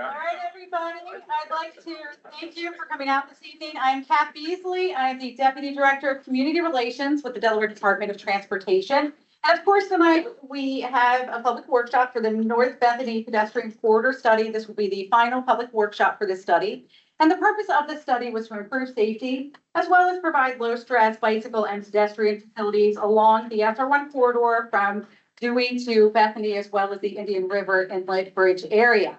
right, everybody, I'd like to thank you for coming out this evening. I'm Kat Beasley. I'm the Deputy Director of Community Relations with the Delaware Department of Transportation. And of course, tonight we have a public workshop for the North Bethany Pedestrian Corridor Study. This will be the final public workshop for this study. And the purpose of this study was to improve safety, as well as provide low-stress bicycle and pedestrian facilities along the SR1 corridor from Dewey to Bethany, as well as the Indian River Inlet Bridge area.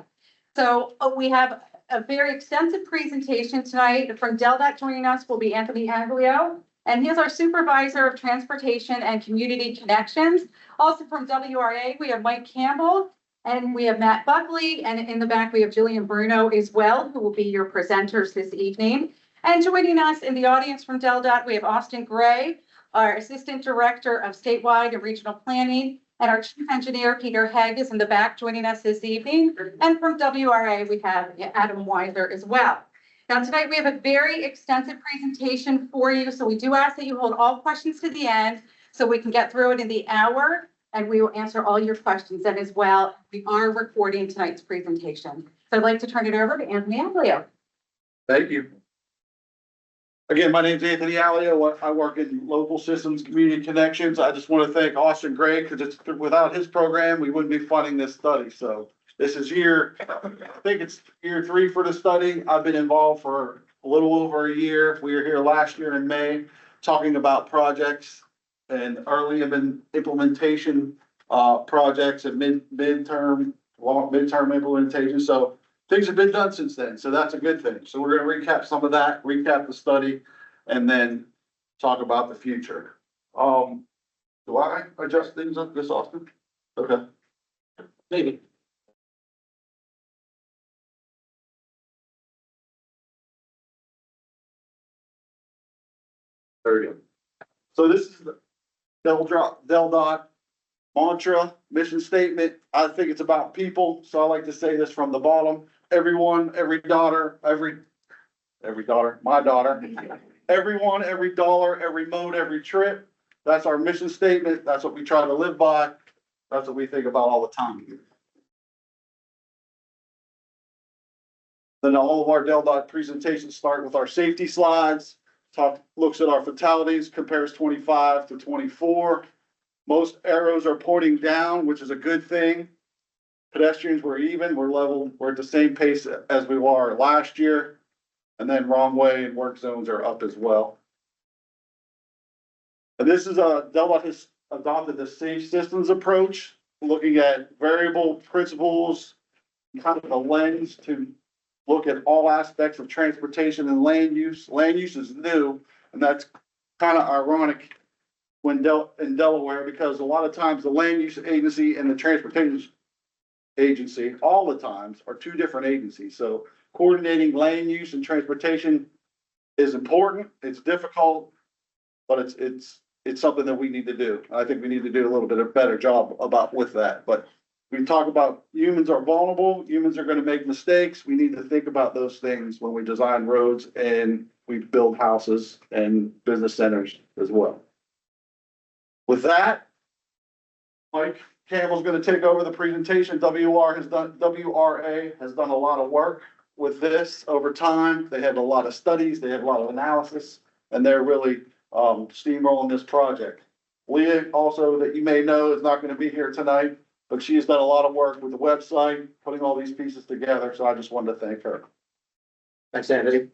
So we have a very extensive presentation tonight. From DelDOT joining us will be Anthony Aglio, and he is our Supervisor of Transportation and Community Connections. Also from WRA, we have Mike Campbell, and we have Matt Buckley, and in the back we have Jillian Bruno as well, who will be your presenters this evening. And joining us in the audience from DelDOT, we have Austin Gray, our Assistant Director of Statewide and Regional Planning, and our Chief Engineer, Peter Hegg, is in the back joining us this evening. And from WRA, we have Adam Weiser as well. Now, tonight we have a very extensive presentation for you, so we do ask that you hold all questions to the end so we can get through it in the hour, and we will answer all your questions then as well. We are recording tonight's presentation. So I'd like to turn it over to Anthony Aglio. Thank you. Again, my name is Anthony Aglio. I work in local systems, community connections. I just want to thank Austin Gray because without his program, we wouldn't be funding this study. So this is I think it's year 3 for the study. I've been involved for a little over a year. We were here last year in May talking about projects and early implementation projects and midterm implementation. So things have been done since then, so that's a good thing. So we're going to recap some of that, recap the study, and then talk about the future. Do I adjust things up this often? Okay. Maybe. There we go. So this is the DelDOT mantra, mission statement. I think it's about people, so I like to say this from the bottom. Everyone, every daughter, my daughter, everyone, every dollar, every mode, every trip. That's our mission statement. That's what we try to live by. That's what we think about all the time. Then all of our DelDOT presentations start with our safety slides. Looks at our fatalities, compares 25 to 24. Most arrows are pointing down, which is a good thing. Pedestrians were even, we're level, we're at the same pace as we were last year. And then wrong way and work zones are up as well. And this is DelDOT has adopted the safe systems approach, looking at variable principles, kind of a lens to look at all aspects of transportation and land use. Land use is new, and that's kind of ironic in Delaware, because a lot of times the land use agency and the transportation agency all the times are two different agencies. So coordinating land use and transportation is important. It's difficult, but it's something that we need to do. I think we need to do a little bit of a better job with that. But we talk about humans are vulnerable. Humans are going to make mistakes. We need to think about those things when we design roads and we build houses and business centers as well. With that, Mike Campbell's going to take over the presentation. WRA has done a lot of work with this over time. They have a lot of studies, they have a lot of analysis, and they're really steamrolling this project. Leah, also, that you may know, is not going to be here tonight, but she has done a lot of work with the website, putting all these pieces together. So I just wanted to thank her. Thanks, Anthony.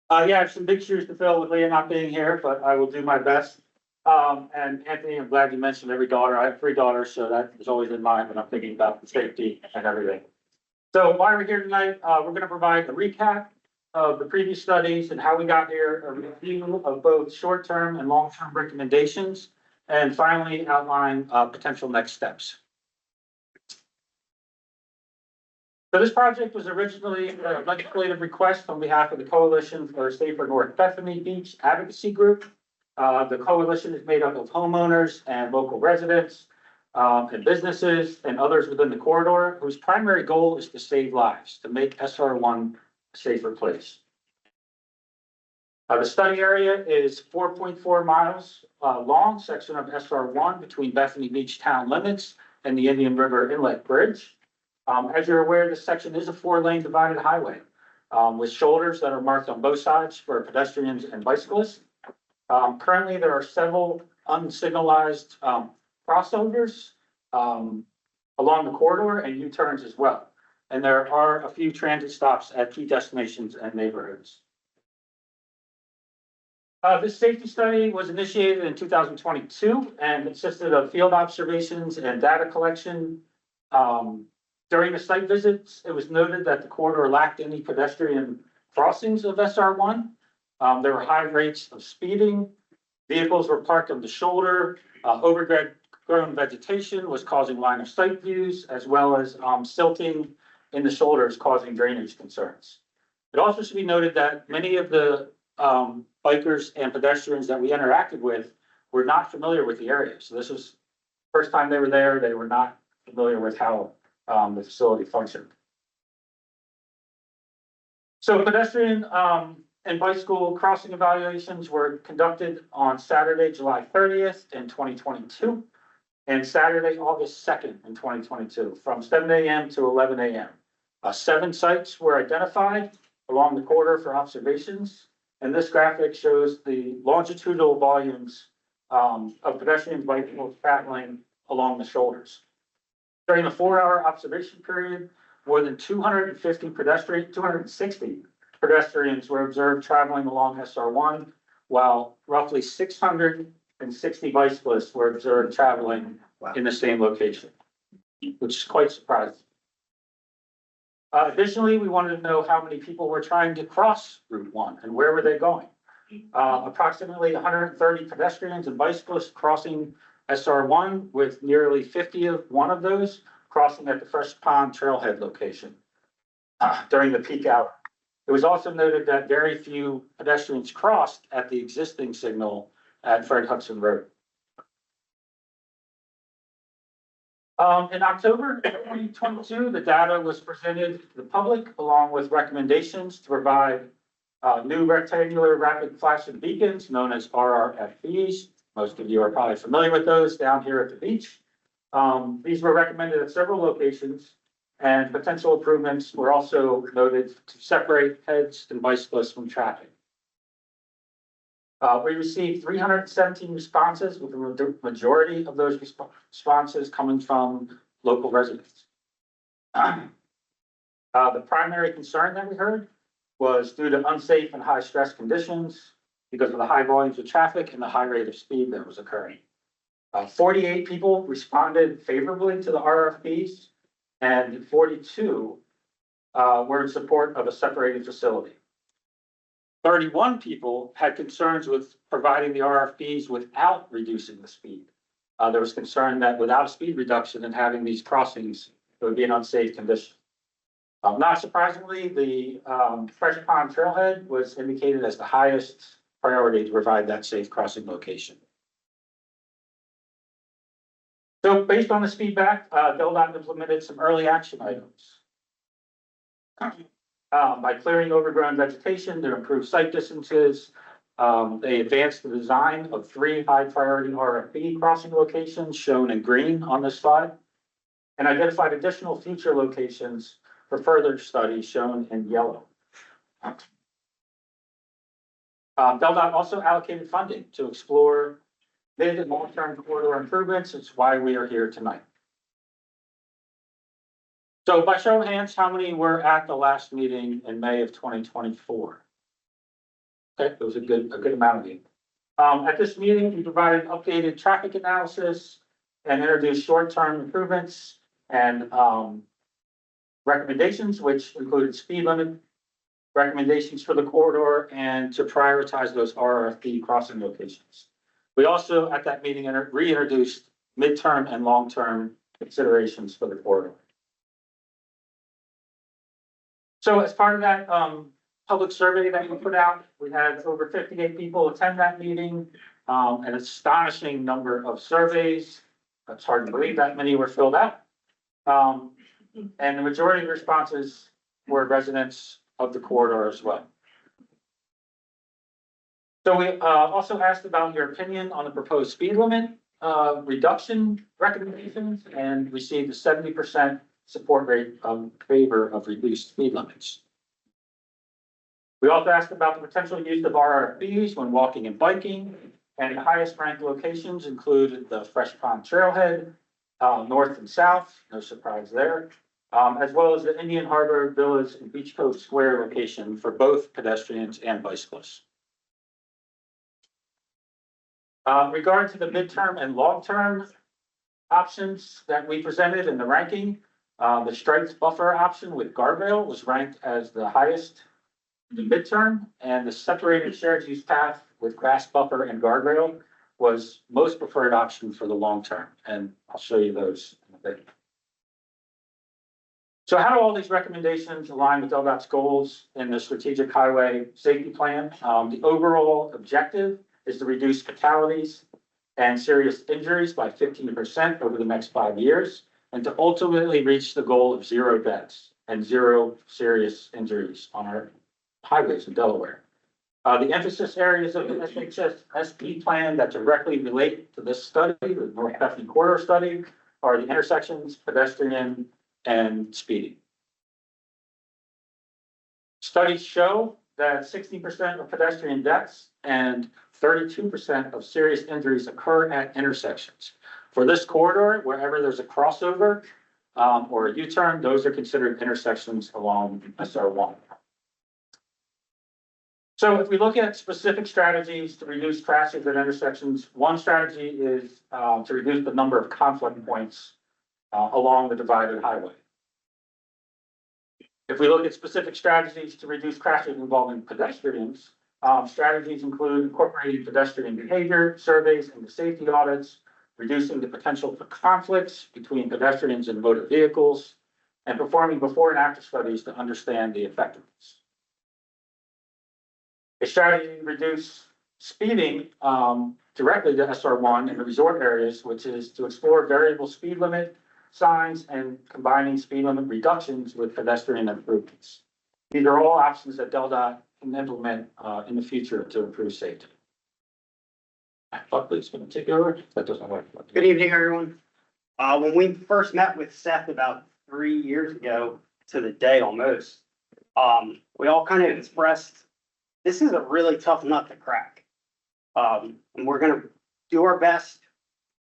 Yeah, I have some big shoes to fill with Leah not being here, but I will do my best. And Anthony, I'm glad you mentioned every daughter. I have 3 daughters, so that is always in mind when I'm thinking about the safety and everything. So why we're here tonight, we're going to provide a recap of the previous studies and how we got here, a review of both short-term and long-term recommendations, and finally outline potential next steps. So this project was originally a legislative request on behalf of the Coalition for a Safer North Bethany Beach Advocacy Group. The coalition is made up of homeowners and local residents and businesses and others within the corridor, whose primary goal is to save lives, to make SR1 a safer place. The study area is 4.4 miles long section of SR1 between Bethany Beach town limits and the Indian River Inlet Bridge. As you're aware, this section is a 4-lane divided highway, with shoulders that are marked on both sides for pedestrians and bicyclists. Currently, there are several unsignalized, crossovers, along the corridor and U-turns as well. And there are a few transit stops at key destinations and neighborhoods. This safety study was initiated in 2022 and consisted of field observations and data collection. During the site visits, it was noted that the corridor lacked any pedestrian crossings of SR1. There were high rates of speeding. Vehicles were parked on the shoulder. Overgrown vegetation was causing line of sight views, as well as silting in the shoulders causing drainage concerns. It also should be noted that many of the bikers and pedestrians that we interacted with were not familiar with the area. So this was the first time they were there. They were not familiar with how the facility functioned. So pedestrian and bicycle crossing evaluations were conducted on Saturday, July 30th in 2022 and Saturday, August 2nd in 2022 from 7 a.m. to 11 a.m. 7 sites were identified along the corridor for observations. And this graphic shows the longitudinal volumes of pedestrians, bicycles traveling along the shoulders. During the 4-hour observation period, more than 260 pedestrians were observed traveling along SR1, while roughly 660 bicyclists were observed traveling in the same location, which is quite surprising. Additionally, we wanted to know how many people were trying to cross Route 1 and where were they going. Approximately 130 pedestrians and bicyclists crossing SR1, with nearly 51 of those crossing at the Fresh Pond Trailhead location during the peak hour. It was also noted that very few pedestrians crossed at the existing signal at Fred Hudson Road. In October 2022, the data was presented to the public along with recommendations to provide new rectangular rapid flashing beacons known as RRFBs. Most of you are probably familiar with those down here at the beach. These were recommended at several locations, and potential improvements were also noted to separate pedestrians and bicyclists from traffic. We received 317 responses, with the majority of those responses coming from local residents. The primary concern that we heard was due to unsafe and high stress conditions because of the high volumes of traffic and the high rate of speed that was occurring. 48 people responded favorably to the RFPs, and 42 were in support of a separated facility. 31 people had concerns with providing the RFPs without reducing the speed. There was concern that without speed reduction and having these crossings, it would be an unsafe condition. Not surprisingly, the Fresh Pond Trailhead was indicated as the highest priority to provide that safe crossing location. So based on this feedback, DelDOT implemented some early action items. By clearing overgrown vegetation to improve site distances, they advanced the design of 3 high priority RFP crossing locations shown in green on this slide, and identified additional future locations for further study shown in yellow. DelDOT also allocated funding to explore mid and long-term corridor improvements. It's why we are here tonight. So by show of hands, how many were at the last meeting in May of 2024? Okay, it was a good amount of you. At this meeting, we provided updated traffic analysis and introduced short-term improvements and recommendations, which included speed limit recommendations for the corridor and to prioritize those RFP crossing locations. We also, at that meeting, reintroduced midterm and long-term considerations for the corridor. So as part of that public survey that we put out, we had over 58 people attend that meeting, an astonishing number of surveys. It's hard to believe that many were filled out. And the majority of the responses were residents of the corridor as well. So we also asked about your opinion on the proposed speed limit reduction recommendations and received a 70% support rate in favor of reduced speed limits. We also asked about the potential use of RFBs when walking and biking, and the highest ranked locations include the Fresh Pond Trailhead, north and south, no surprise there, as well as the Indian Harbor Village and Beach Cove Square location for both pedestrians and bicyclists. Regarding to the midterm and long-term options that we presented in the ranking, the striped buffer option with guardrail was ranked as the highest in the midterm, and the separated shared use path with grass buffer and guardrail was most preferred option for the long term, and I'll show you those in a bit. So how do all these recommendations align with LDOT's goals in the strategic highway safety plan? The overall objective is to reduce fatalities and serious injuries by 15% over the next 5 years, and to ultimately reach the goal of 0 deaths and 0 serious injuries on our highways in Delaware. The emphasis areas of the SHS-SP plan that directly relate to this study, the North Bethany Corridor study, are the intersections, pedestrian, and speeding. Studies show that 60% of pedestrian deaths and 32% of serious injuries occur at intersections. For this corridor, wherever there's a crossover or a U-turn, those are considered intersections along SR1. So if we look at specific strategies to reduce crashes at intersections, one strategy is to reduce the number of conflict points along the divided highway. If we look at specific strategies to reduce crashes involving pedestrians, strategies include incorporating pedestrian behavior surveys into safety audits, reducing the potential for conflicts between pedestrians and motor vehicles, and performing before and after studies to understand the effectiveness. A strategy to reduce speeding directly to SR1 in the resort areas, which is to explore variable speed limit signs and combining speed limit reductions with pedestrian improvements. These are all options that DelDOT can implement in the future to improve safety. Buckley's going to take over. That doesn't work. Good evening, everyone. When we first met with Seth about 3 years ago to the day almost, we all kind of expressed this is a really tough nut to crack. And we're going to do our best,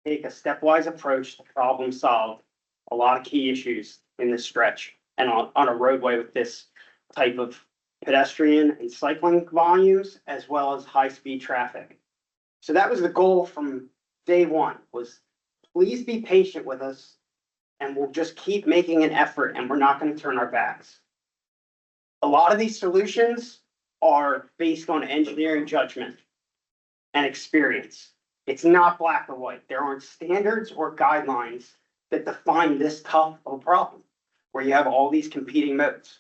take a stepwise approach to problem solve a lot of key issues in this stretch and on a roadway with this type of pedestrian and cycling volumes, as well as high-speed traffic. So that was the goal from day one, was please be patient with us and we'll just keep making an effort and we're not going to turn our backs. A lot of these solutions are based on engineering judgment and experience. It's not black or white. There aren't standards or guidelines that define this tough of a problem where you have all these competing modes.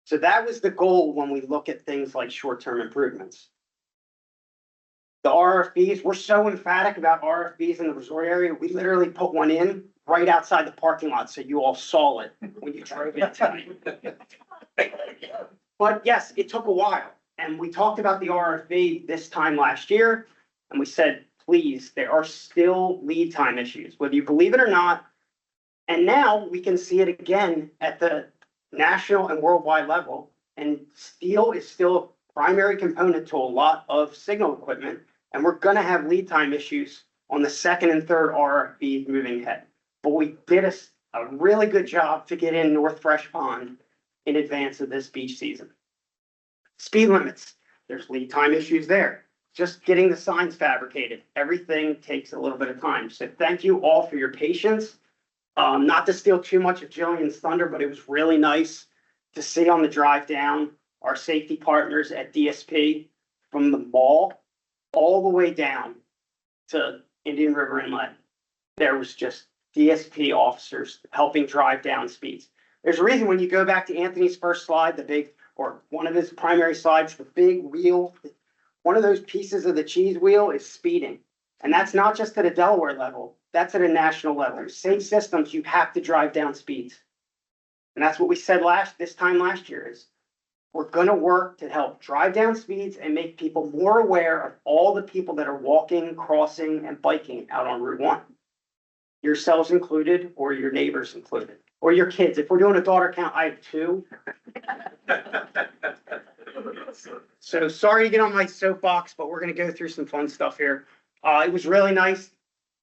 So that was the goal when we look at things like short-term improvements. The RFBs, we're so emphatic about RFBs in the resort area, we literally put one in right outside the parking lot so you all saw it when you drove in tonight. But yes, it took a while. And we talked about the RFB this time last year, and we said, please, there are still lead time issues, whether you believe it or not. And now we can see it again at the national and worldwide level. And steel is still a primary component to a lot of signal equipment. And we're going to have lead time issues on the second and third RFBs moving ahead. But we did a really good job to get in North Fresh Pond in advance of this beach season. Speed limits, there's lead time issues there. Just getting the signs fabricated, everything takes a little bit of time. So thank you all for your patience. Not to steal too much of Jillian's thunder, but it was really nice to see on the drive down our safety partners at DSP from the mall all the way down to Indian River Inlet. There was just DSP officers helping drive down speeds. There's a reason when you go back to Anthony's first slide, the big, or one of his primary slides, the big wheel, one of those pieces of the cheese wheel is speeding. And that's not just at a Delaware level, that's at a national level. Safe systems, you have to drive down speeds. And that's what we said this time last year is we're going to work to help drive down speeds and make people more aware of all the people that are walking, crossing, and biking out on Route 1. Yourselves included, or your neighbors included. or your kids. If we're doing a daughter count, I have 2. So sorry to get on my soapbox, but we're gonna go through some fun stuff here. It was really nice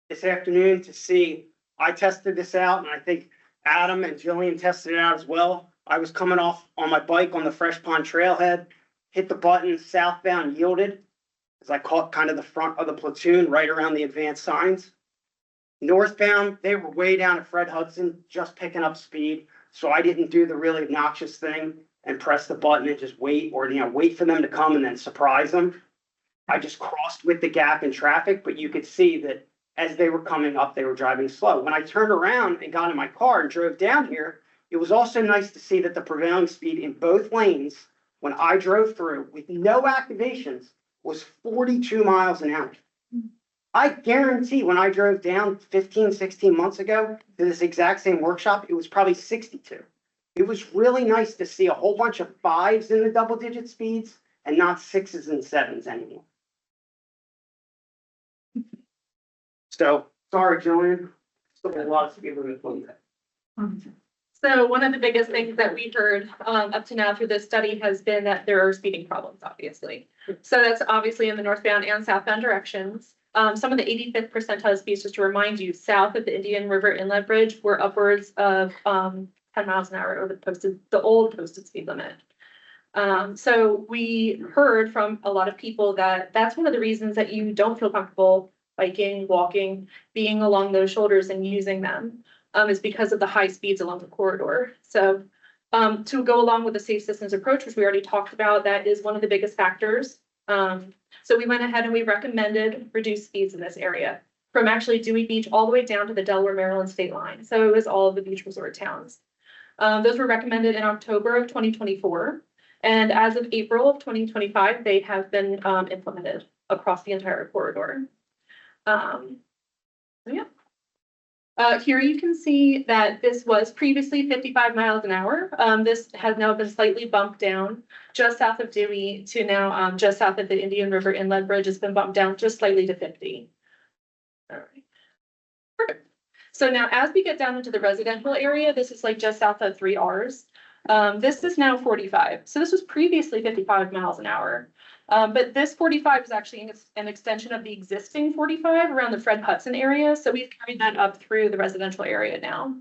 this afternoon to see, I tested this out and I think Adam and Jillian tested it out as well. I was coming off on my bike on the Fresh Pond Trailhead, hit the button, southbound yielded, as I caught kind of the front of the platoon right around the advanced signs. Northbound, they were way down at Fred Hudson, just picking up speed. So I didn't do the really obnoxious thing and press the button and just wait, or, wait for them to come and then surprise them. I just crossed with the gap in traffic, but you could see that as they were coming up, they were driving slow. When I turned around and got in my car and drove down here, it was also nice to see that the prevailing speed in both lanes, when I drove through with no activations, was 42 miles an hour. I guarantee when I drove down 15, 16 months ago to this exact same workshop, it was probably 62. It was really nice to see a whole bunch of 5s in the double-digit speeds and not 6s and 7s anymore. So, sorry, Jillian. Still a lot of speed limit on that. So one of the biggest things that we heard up to now through this study has been that there are speeding problems, obviously. So that's obviously in the northbound and southbound directions. Some of the 85th percentile speeds, just to remind you, south of the Indian River Inlet Bridge were upwards of 10 miles an hour over the old posted speed limit. So we heard from a lot of people that that's one of the reasons that you don't feel comfortable biking, walking, being along those shoulders and using them, is because of the high speeds along the corridor. So to go along with the safe systems approach, which we already talked about, that is one of the biggest factors. So we went ahead and we recommended reduced speeds in this area from actually Dewey Beach all the way down to the Delaware, Maryland state line. So it was all of the beach resort towns. Those were recommended in October of 2024. And as of April of 2025, they have been implemented across the entire corridor. Here you can see that this was previously 55 miles an hour. This has now been slightly bumped down just south of Dewey to now just south of the Indian River Inlet Bridge. Has been bumped down just slightly to 50. All right. Perfect. So now as we get down into the residential area, this is like just south of 3Rs. This is now 45. So this was previously 55 miles an hour. But this 45 is actually an extension of the existing 45 around the Fred Hudson area. So we've carried that up through the residential area now.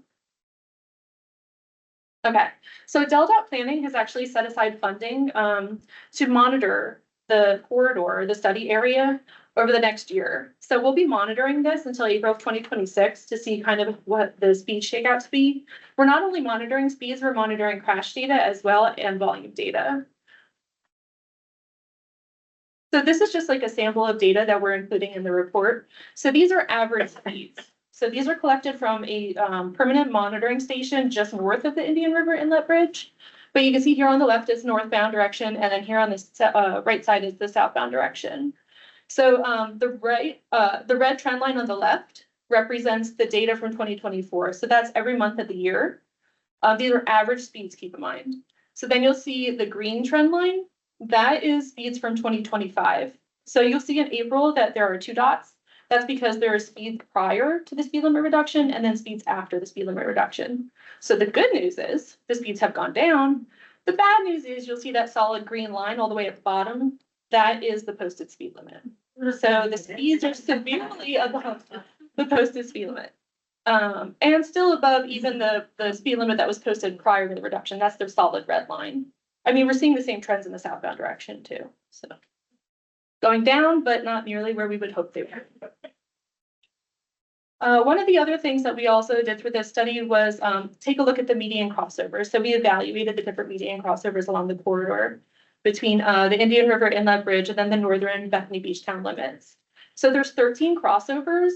Okay, so DelDOT Planning has actually set aside funding to monitor the corridor, the study area, over the next year. So we'll be monitoring this until April of 2026 to see kind of what the speed shakeouts be. We're not only monitoring speeds, we're monitoring crash data as well and volume data. So this is just like a sample of data that we're including in the report. So these are average speeds. So these are collected from a permanent monitoring station just north of the Indian River Inlet Bridge. But you can see here on the left is northbound direction, and then here on the right side is the southbound direction. So the red trend line on the left represents the data from 2024. So that's every month of the year. These are average speeds, keep in mind. So then you'll see the green trend line. That is speeds from 2025. So you'll see in April that there are 2 dots. That's because there are speeds prior to the speed limit reduction and then speeds after the speed limit reduction. So the good news is the speeds have gone down. The bad news is you'll see that solid green line all the way at the bottom. That is the posted speed limit. So the speeds are severely above the posted speed limit. And still above even the speed limit that was posted prior to the reduction. That's the solid red line. I mean, we're seeing the same trends in the southbound direction too. So going down, but not nearly where we would hope they were. One of the other things that we also did through this study was take a look at the median crossovers. So we evaluated the different median crossovers along the corridor between the Indian River Inlet Bridge and then the northern Bethany Beach town limits. So there's 13 crossovers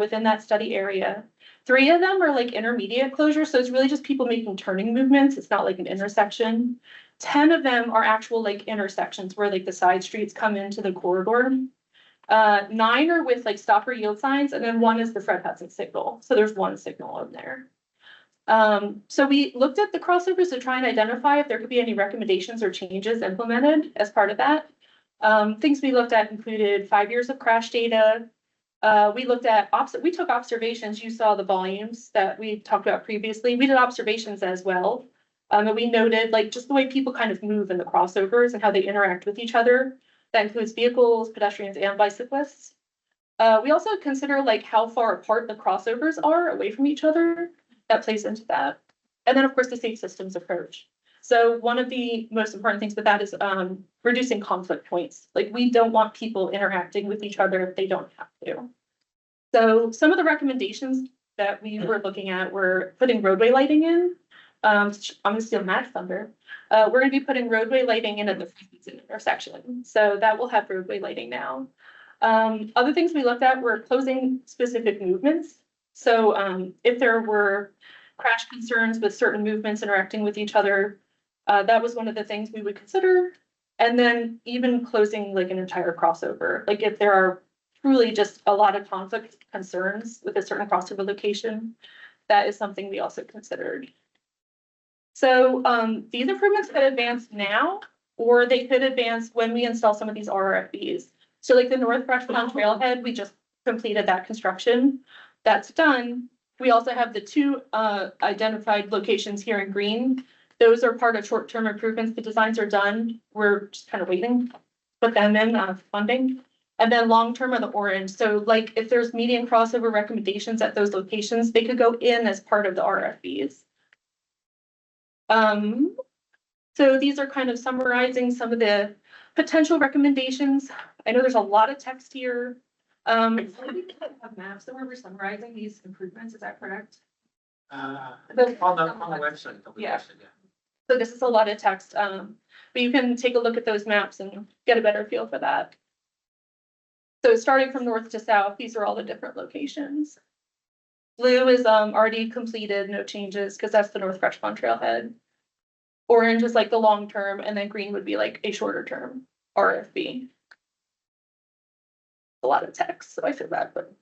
within that study area. 3 of them are like intermediate closures. So it's really just people making turning movements. It's not like an intersection. 10 of them are actual like intersections where like the side streets come into the corridor. 9 are with like stop or yield signs, and then 1 is the Fred Hudson signal. So there's 1 signal in there. So we looked at the crossovers to try and identify if there could be any recommendations or changes implemented as part of that. Things we looked at included 5 years of crash data, We looked at we took observations. You saw the volumes that we talked about previously. We did observations as well. And we noted like just the way people kind of move in the crossovers and how they interact with each other. That includes vehicles, pedestrians, and bicyclists. We also consider like how far apart the crossovers are away from each other. That plays into that. And then of course the safe systems approach. So one of the most important things with that is reducing conflict points. Like we don't want people interacting with each other if they don't have to. So some of the recommendations that we were looking at were putting roadway lighting in. I'm gonna steal Matt's thunder. We're gonna be putting roadway lighting in at the frequency intersection. So that will have roadway lighting now. Other things we looked at were closing specific movements. So if there were crash concerns with certain movements interacting with each other, that was one of the things we would consider. And then even closing like an entire crossover, like if there are truly just a lot of conflict concerns with a certain crossover location, that is something we also considered. So these improvements could advance now, or they could advance when we install some of these RFBs. So like the North Fresh Pond Trailhead, we just completed that construction. That's done. We also have the two identified locations here in green. Those are part of short-term improvements. The designs are done. We're just kind of waiting, put them in funding. And then long-term are the orange. So like if there's median crossover recommendations at those locations, they could go in as part of the RFBs. So these are kind of summarizing some of the potential recommendations. I know there's a lot of text here. We have maps that we're summarizing these improvements, is that correct? On the website. Yeah. So this is a lot of text, but you can take a look at those maps and get a better feel for that. So starting from north to south, these are all the different locations. Blue is already completed, no changes, because that's the North Fresh Pond Trailhead. Orange is like the long term, and then green would be like a shorter term RFB. A lot of text, so I feel bad, but.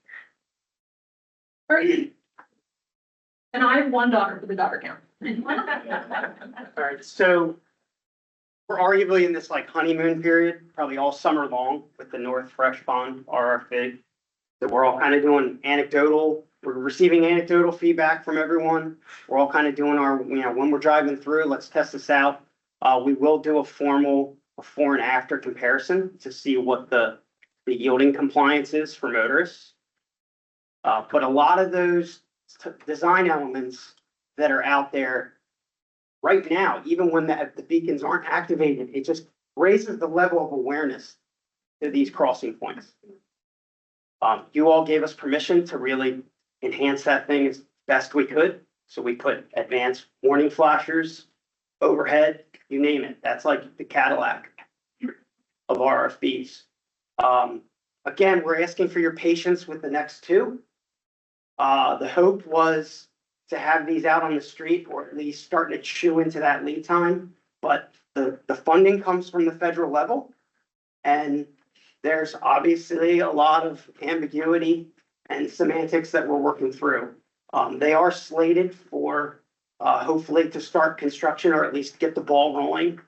All right. And I have one daughter for the daughter count. All right, so we're arguably in this like honeymoon period, probably all summer long with the North Fresh Pond RFB. So we're all kind of doing we're receiving anecdotal feedback from everyone. We're all kind of doing our, when we're driving through, let's test this out. We will do a formal before and after comparison to see what the yielding compliance is for motorists. But a lot of those design elements that are out there right now, even when the beacons aren't activated, it just raises the level of awareness to these crossing points. You all gave us permission to really enhance that thing as best we could. So we put advanced warning flashers, overhead, you name it. That's like the Cadillac of RFBs. Again, we're asking for your patience with the next two. The hope was to have these out on the street, or at least starting to chew into that lead time. But the funding comes from the federal level. And there's obviously a lot of ambiguity and semantics that we're working through. They are slated for hopefully to start construction, or at least get the ball rolling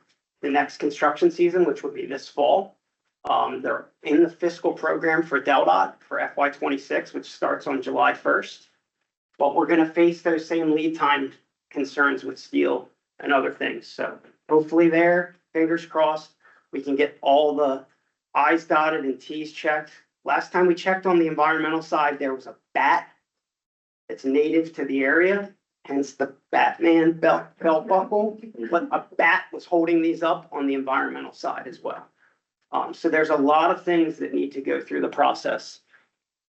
the next construction season, which would be this fall. They're in the fiscal program for DelDOT for FY26, which starts on July 1st. But we're going to face those same lead time concerns with steel and other things. So hopefully there, fingers crossed, we can get all the I's dotted and T's checked. Last time we checked on the environmental side, there was a bat that's native to the area, hence the Batman belt buckle, but a bat was holding these up on the environmental side as well. So there's a lot of things that need to go through the process.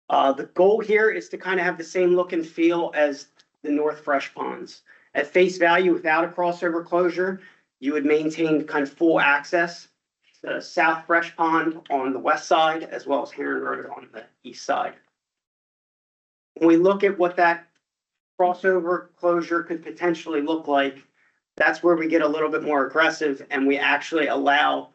The goal here is to kind of have the same look and feel as the North Fresh Ponds. At face value, without a crossover closure, you would maintain kind of full access to South Fresh Pond on the west side, as well as Heron Road on the east side. When we look at what that crossover closure could potentially look like, that's where we get a little bit more aggressive, and we actually allow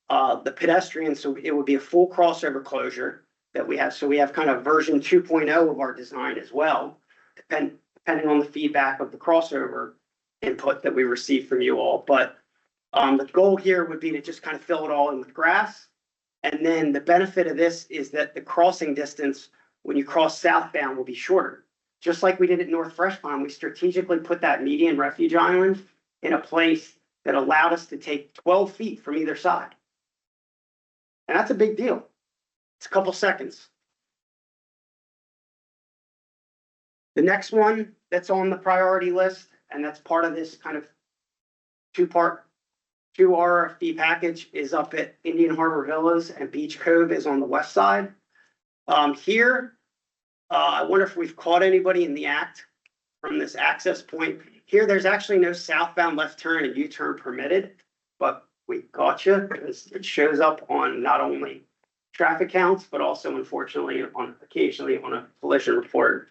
the pedestrians, so it would be a full crossover closure that we have. So we have kind of version 2.0 of our design as well, depending on the feedback of the crossover input that we receive from you all. But the goal here would be to just kind of fill it all in with grass. And then the benefit of this is that the crossing distance when you cross southbound will be shorter. Just like we did at North Fresh Pond, we strategically put that median refuge island in a place that allowed us to take 12 feet from either side. And that's a big deal. It's a couple seconds. The next one that's on the priority list, and that's part of this kind of two RFP package, is up at Indian Harbor Villas, and Beach Cove is on the west side. Here, I wonder if we've caught anybody in the act from this access point. Here, there's actually no southbound left turn and U-turn permitted, but we caught you because it shows up on not only traffic counts, but also unfortunately occasionally on a collision report.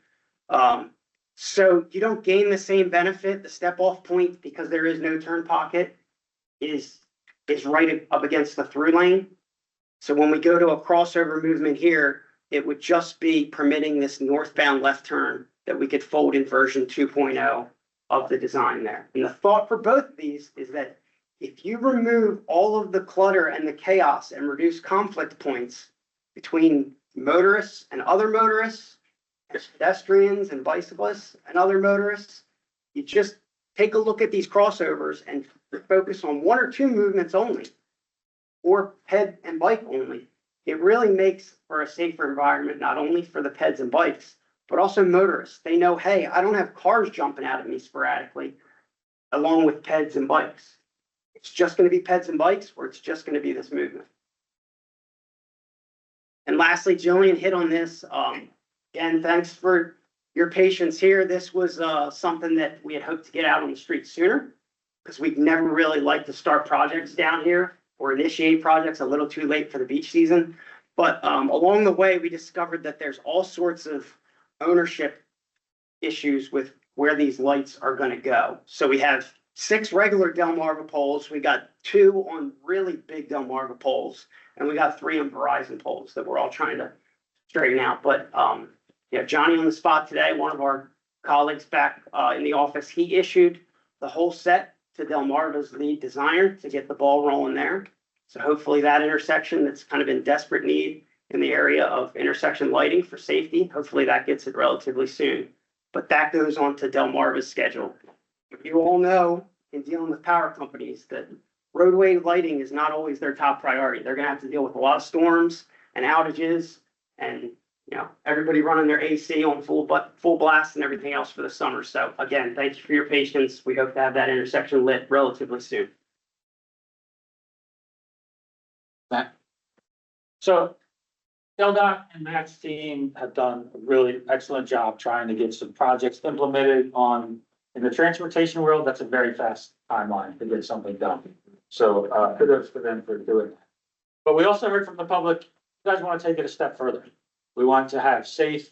So you don't gain the same benefit. The step off point, because there is no turn pocket, is right up against the through lane. So when we go to a crossover movement here, it would just be permitting this northbound left turn that we could fold in version 2.0 of the design there. And the thought for both of these is that if you remove all of the clutter and the chaos and reduce conflict points between motorists and other motorists, pedestrians and bicyclists and other motorists, you just take a look at these crossovers and focus on one or two movements only, or ped and bike only. It really makes for a safer environment, not only for the peds and bikes, but also motorists. They know, hey, I don't have cars jumping out at me sporadically, along with peds and bikes. It's just going to be peds and bikes, or it's just going to be this movement. And lastly, Jillian hit on this. Again, thanks for your patience here. This was something that we had hoped to get out on the street sooner, because we'd never really liked to start projects down here or initiate projects a little too late for the beach season. But along the way, we discovered that there's all sorts of ownership issues with where these lights are going to go. So we have 6 regular Delmarva poles. We got 2 on really big Delmarva poles, and we got 3 on Verizon poles that we're all trying to straighten out. But yeah, Johnny on the spot today, one of our colleagues back in the office, he issued the whole set to Delmarva's lead designer to get the ball rolling there. So hopefully that intersection that's kind of in desperate need in the area of intersection lighting for safety, hopefully that gets it relatively soon. But that goes on to Delmarva's schedule. You all know, in dealing with power companies, that roadway lighting is not always their top priority. They're gonna have to deal with a lot of storms and outages, and everybody running their AC on full blast and everything else for the summer. So again, thank you for your patience. We hope to have that intersection lit relatively soon. Matt? So DelDOT and Matt's team have done a really excellent job trying to get some projects implemented in the transportation world. That's a very fast timeline to get something done. So kudos for them for doing that. But we also heard from the public, you guys want to take it a step further. We want to have safe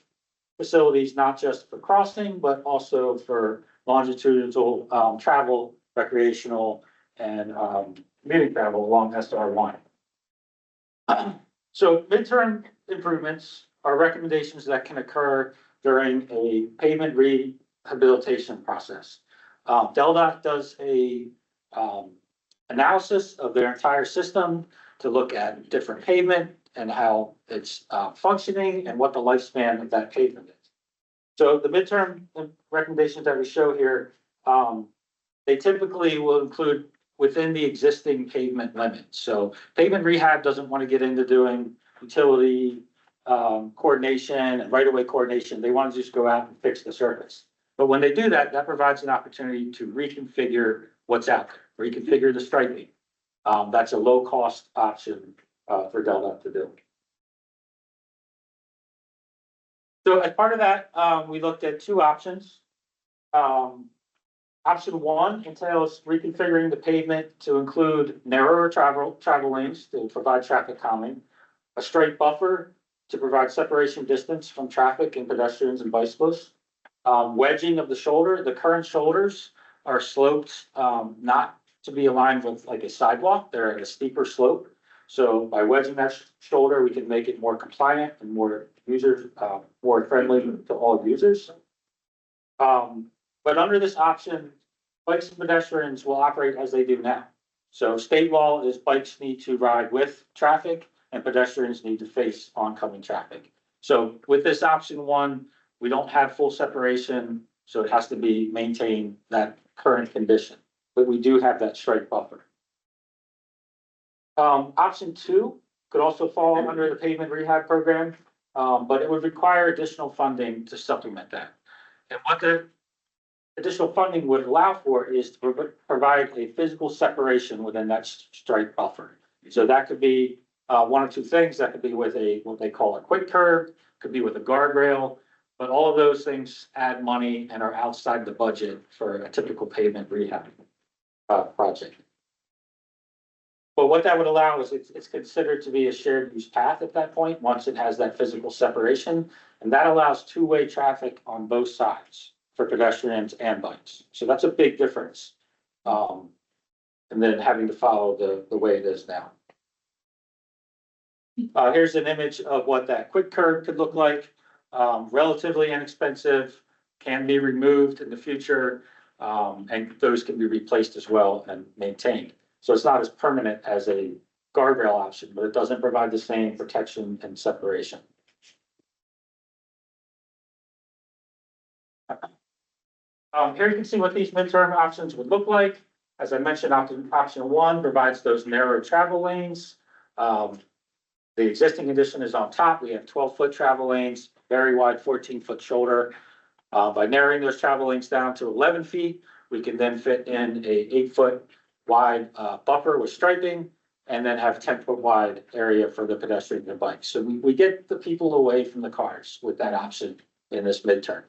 facilities, not just for crossing, but also for longitudinal travel, recreational, and commuting travel along SR1. So midterm improvements are recommendations that can occur during a pavement rehabilitation process. DelDOT does a analysis of their entire system to look at different pavement and how it's functioning and what the lifespan of that pavement is. So the midterm recommendations that we show here, they typically will include within the existing pavement limits. So pavement rehab doesn't want to get into doing utility coordination and right-of-way coordination. They want to just go out and fix the surface. But when they do that, that provides an opportunity to reconfigure what's out there, reconfigure the striping. That's a low-cost option for DelDOT to do. So as part of that, we looked at 2 options. Option 1 entails reconfiguring the pavement to include narrower travel lanes to provide traffic calming, a straight buffer to provide separation distance from traffic and pedestrians and bicyclists, wedging of the shoulder. The current shoulders are sloped not to be aligned with like a sidewalk. They're at a steeper slope. So by wedging that shoulder, we can make it more compliant and more more friendly to all users. But under this option, bikes and pedestrians will operate as they do now. So state law is bikes need to ride with traffic and pedestrians need to face oncoming traffic. So with this option one, we don't have full separation, so it has to be maintained that current condition, but we do have that strike buffer. Option two could also fall under the pavement rehab program, but it would require additional funding to supplement that. And what the additional funding would allow for is to provide a physical separation within that strike buffer. So that could be one of two things. That could be with what they call a quick curb, could be with a guardrail, but all of those things add money and are outside the budget for a typical pavement rehab project. But what that would allow is it's considered to be a shared use path at that point, once it has that physical separation. And that allows two-way traffic on both sides for pedestrians and bikes. So that's a big difference. And then having to follow the way it is now. Here's an image of what that quick curb could look like. Relatively inexpensive, can be removed in the future, and those can be replaced as well and maintained. So it's not as permanent as a guardrail option, but it doesn't provide the same protection and separation. Here you can see what these midterm options would look like. As I mentioned, option one provides those narrow travel lanes. The existing condition is on top. We have 12-foot travel lanes, very wide 14-foot shoulder. By narrowing those travel lanes down to 11 feet, we can then fit in a 8-foot wide buffer with striping, and then have 10-foot wide area for the pedestrian and bikes. So we get the people away from the cars with that option in this midterm.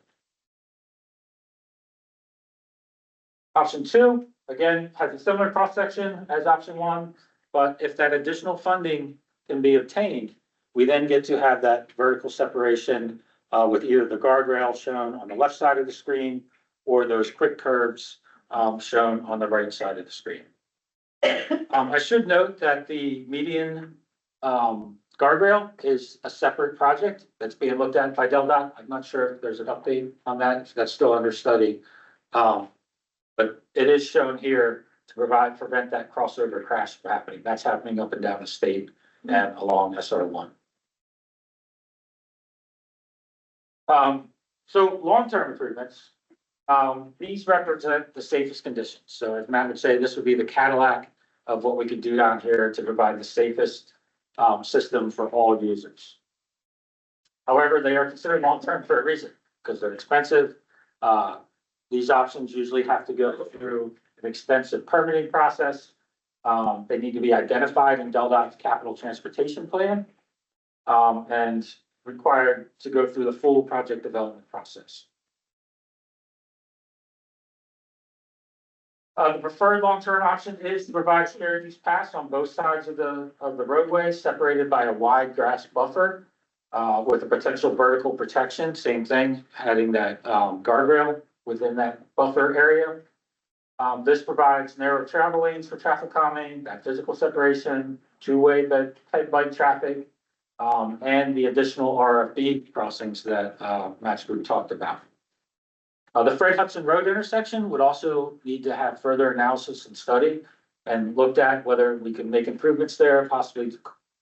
Option two, again, has a similar cross section as option one, but if that additional funding can be obtained, we then get to have that vertical separation with either the guardrail shown on the left side of the screen or those quick curbs shown on the right side of the screen. I should note that the median guardrail is a separate project that's being looked at by DelDOT. I'm not sure if there's an update on that. That's still under study. But it is shown here to prevent that crossover crash from happening. That's happening up and down the state and along SR1. So long-term improvements, these represent the safest conditions. So as Matt would say, this would be the Cadillac of what we could do down here to provide the safest system for all users. However, they are considered long-term for a reason, because they're expensive. These options usually have to go through an extensive permitting process. They need to be identified in DelDOT's capital transportation plan, and required to go through the full project development process. The preferred long-term option is to provide shared use paths on both sides of the roadway, separated by a wide grass buffer, with a potential vertical protection. Same thing, having that guardrail within that buffer area. This provides narrow travel lanes for traffic calming, that physical separation, two-way type bike traffic, and the additional RFB crossings that Matt's group talked about. The Fred Hudson Road intersection would also need to have further analysis and study, and looked at whether we can make improvements there, possibly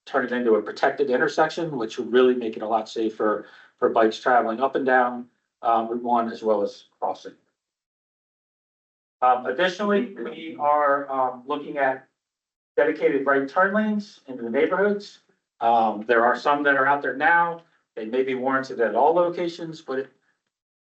turn it into a protected intersection, which would really make it a lot safer for bikes traveling up and down Route 1 as well as crossing. Additionally, we are looking at dedicated right turn lanes into the neighborhoods. There are some that are out there now. They may be warranted at all locations, but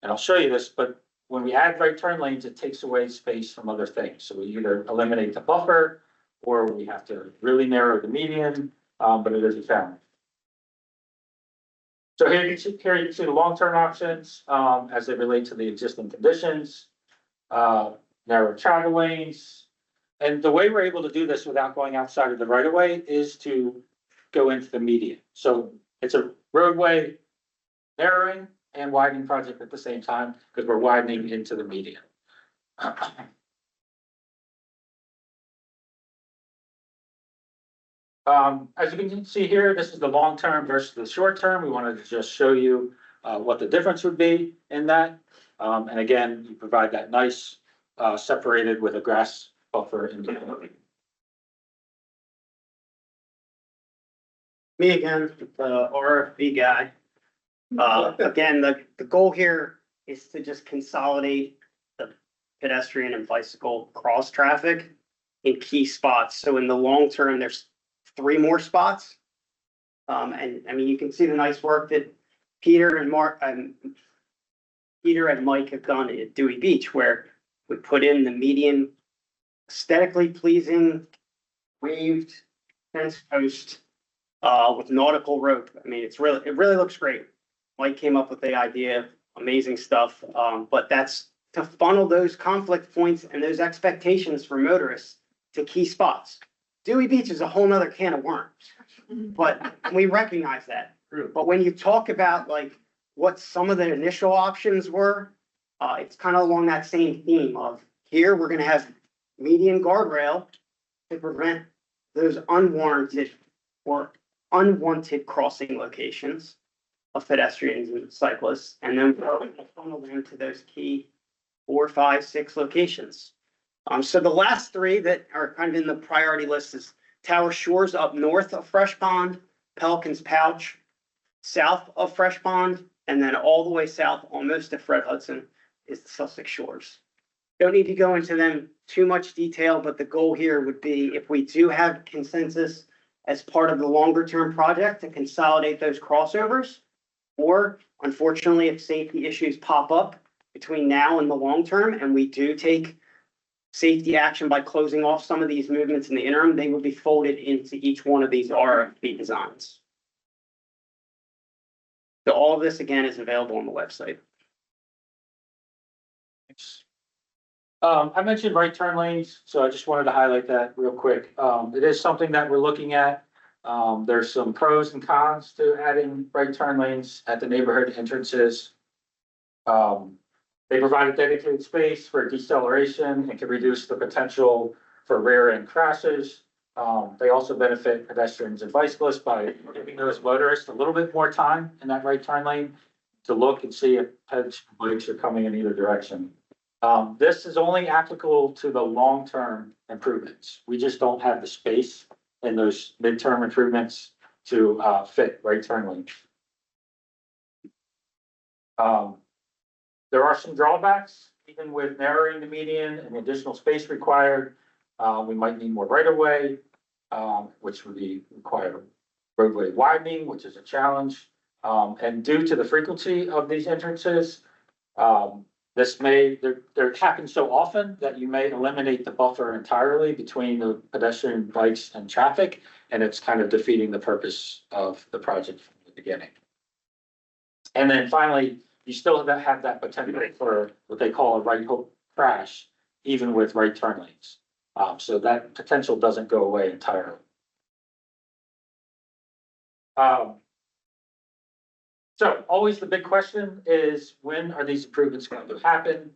and I'll show you this, but when we add right turn lanes, it takes away space from other things. So we either eliminate the buffer or we have to really narrow the median, but it is a challenge. So here you can see the long-term options as they relate to the existing conditions, narrow travel lanes. And the way we're able to do this without going outside of the right of way is to go into the median. So it's a roadway narrowing and widening project at the same time, because we're widening into the median. As you can see here, this is the long term versus the short term. We wanted to just show you what the difference would be in that. And again, you provide that nice separated with a grass buffer in between. Me again, the RFB guy. Again, the goal here is to just consolidate the pedestrian and bicycle cross traffic in key spots. So in the long term, there's 3 more spots. And I mean, you can see the nice work that Peter and Mike have done at Dewey Beach, where we put in the median aesthetically pleasing waved fence post with nautical rope. I mean, it really looks great. Mike came up with the idea, amazing stuff. But that's to funnel those conflict points and those expectations for motorists to key spots. Dewey Beach is a whole nother can of worms, but we recognize that. But when you talk about like what some of the initial options were, it's kind of along that same theme of here, we're gonna have median guardrail to prevent those unwarranted or unwanted crossing locations of pedestrians and cyclists, and then we're gonna funnel them to those key 4, 5, 6 locations. So the last 3 that are kind of in the priority list is Tower Shores up north of Fresh Pond, Pelican's Pouch, south of Fresh Pond, and then all the way south, almost to Fred Hudson, is the Sussex Shores. Don't need to go into them too much detail, but the goal here would be if we do have consensus as part of the longer term project to consolidate those crossovers, or unfortunately, if safety issues pop up between now and the long term, and we do take safety action by closing off some of these movements in the interim, they will be folded into each one of these RFP designs. So all of this again is available on the website. I mentioned right turn lanes, so I just wanted to highlight that real quick. It is something that we're looking at. There's some pros and cons to adding right turn lanes at the neighborhood entrances. They provide a dedicated space for deceleration and can reduce the potential for rear end crashes. They also benefit pedestrians and bicyclists by giving those motorists a little bit more time in that right turn lane to look and see if bikes are coming in either direction. This is only applicable to the long-term improvements. We just don't have the space in those midterm improvements to fit right turn lanes. There are some drawbacks, even with narrowing the median and additional space required. We might need more right of way, which would require roadway widening, which is a challenge. And due to the frequency of these entrances, there happens so often that you may eliminate the buffer entirely between the pedestrian, bikes, and traffic, and it's kind of defeating the purpose of the project from the beginning. And then finally, you still have that potential for what they call a right hook crash, even with right turn lanes. So that potential doesn't go away entirely. So always the big question is, when are these improvements going to happen?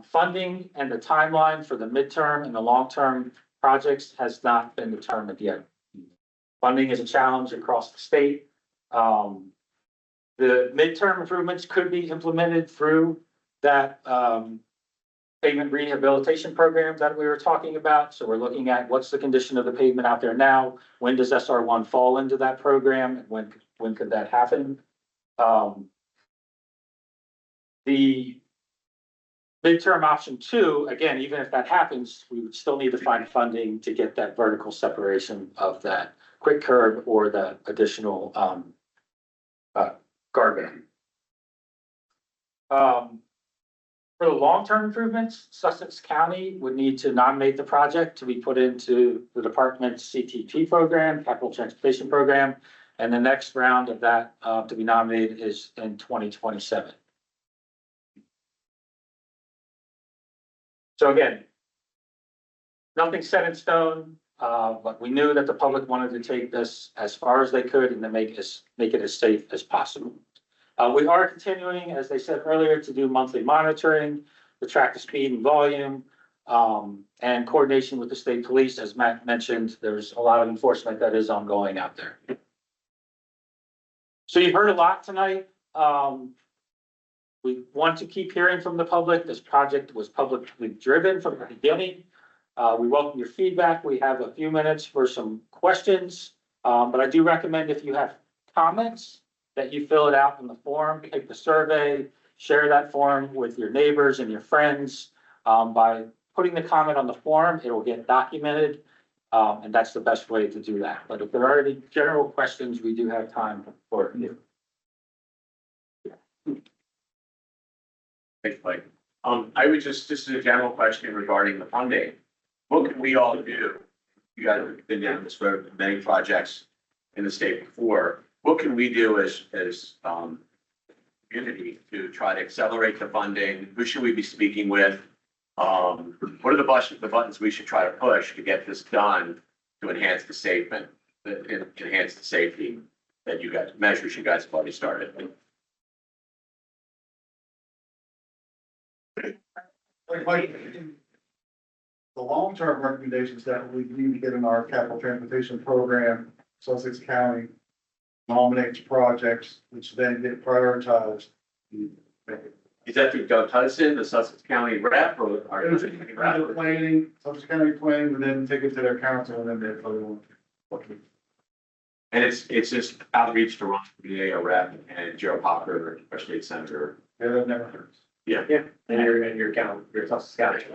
Funding and the timeline for the midterm and the long-term projects has not been determined yet. Funding is a challenge across the state. The midterm improvements could be implemented through that pavement rehabilitation program that we were talking about. So we're looking at what's the condition of the pavement out there now? When does SR1 fall into that program? And when could that happen? The midterm option 2, again, even if that happens, we would still need to find funding to get that vertical separation of that quick curb or the additional guardrail. For the long-term improvements, Sussex County would need to nominate the project to be put into the department's CTP program, Capital Transportation Program, and the next round of that to be nominated is in 2027. So again, nothing set in stone, but we knew that the public wanted to take this as far as they could and to make it as safe as possible. We are continuing, as they said earlier, to do monthly monitoring, to track the speed and volume, and coordination with the state police. As Matt mentioned, there's a lot of enforcement that is ongoing out there. So you've heard a lot tonight. We want to keep hearing from the public. This project was publicly driven from the beginning. We welcome your feedback. We have a few minutes for some questions, but I do recommend if you have comments that you fill it out in the form, take the survey, share that form with your neighbors and your friends. By putting the comment on the form, it will get documented. And that's the best way to do that. But if there are any general questions, we do have time for you. Thanks, Mike. I would just is a general question regarding the funding. What can we all do? You guys have been down this road with many projects in the state before. What can we do as community to try to accelerate the funding? Who should we be speaking with? What are the buttons we should try to push to get this done to enhance the safety that you guys, measures you guys have already started? Like Mike, the long-term recommendations that we need to get in our capital transportation program, Sussex County nominates projects which then get prioritized. Is that through Doug Hudson, the Sussex County rep, or? Either planning, Sussex County planning, and then take it to their council, and then they vote on. And it's just outreach to Ron Bernea, rep, and Joe Hocker, our state senator. Yeah, that never hurts. Yeah. Yeah. And your Sussex County.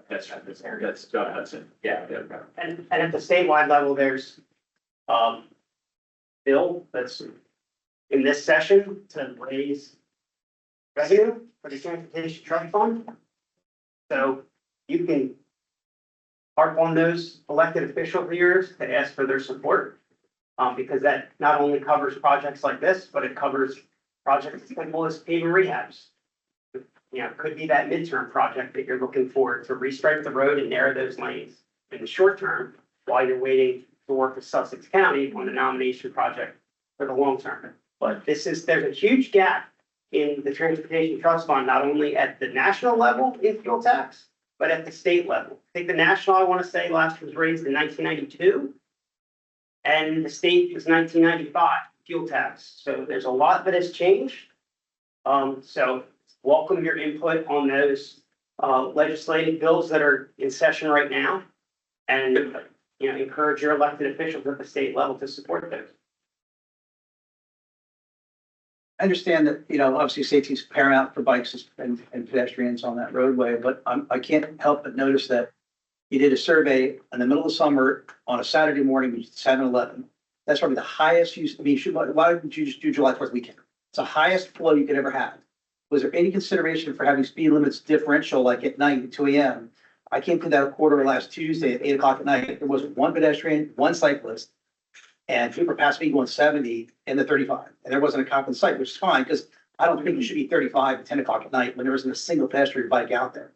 That's Doug Hudson. Yeah. And at the statewide level, there's, bill that's in this session to raise revenue for the transportation trust fund. So you can harp on those elected officials of yours to ask for their support. Because that not only covers projects like this, but it covers projects as simple as paving rehabs. You know, it could be that midterm project that you're looking for to restripe the road and narrow those lanes in the short term while you're waiting to work with Sussex County on the nomination project for the long term. But there's a huge gap in the transportation trust fund, not only at the national level in fuel tax, but at the state level. I think the national, I want to say, last was raised in 1992. And the state was 1995 fuel tax. So there's a lot that has changed. So welcome your input on those legislative bills that are in session right now. And, you know, encourage your elected officials at the state level to support those. I understand that, you know, obviously safety is paramount for bikes and pedestrians on that roadway, but I can't help but notice that you did a survey in the middle of the summer on a Saturday morning, which is 7-11. That's probably the highest use. I mean, why didn't you just do July 4th weekend? It's the highest flow you could ever have. Was there any consideration for having speed limits differential, like at night at 2 a.m.? I came to that quarter last Tuesday at 8 o'clock at night. There was one pedestrian, one cyclist, and people were passing me going 70 in the 35. And there wasn't a cop in sight, which is fine, because I don't think you should be 35 at 10 o'clock at night when there isn't a single pedestrian bike out there.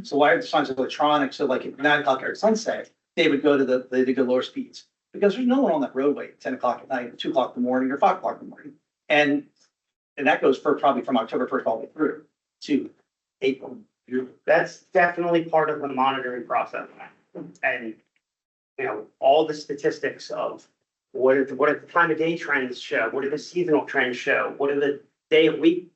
So why are the signs of electronics? So like at 9 o'clock or at sunset, they would go to they go lower speeds, because there's no one on that roadway at 10 o'clock at night, 2 o'clock in the morning, or 5 o'clock in the morning. And that goes for probably from October 1st all the way through to April. That's definitely part of the monitoring process. And, you know, all the statistics of what are the time of day trends show? What do the seasonal trends show? What do the day of week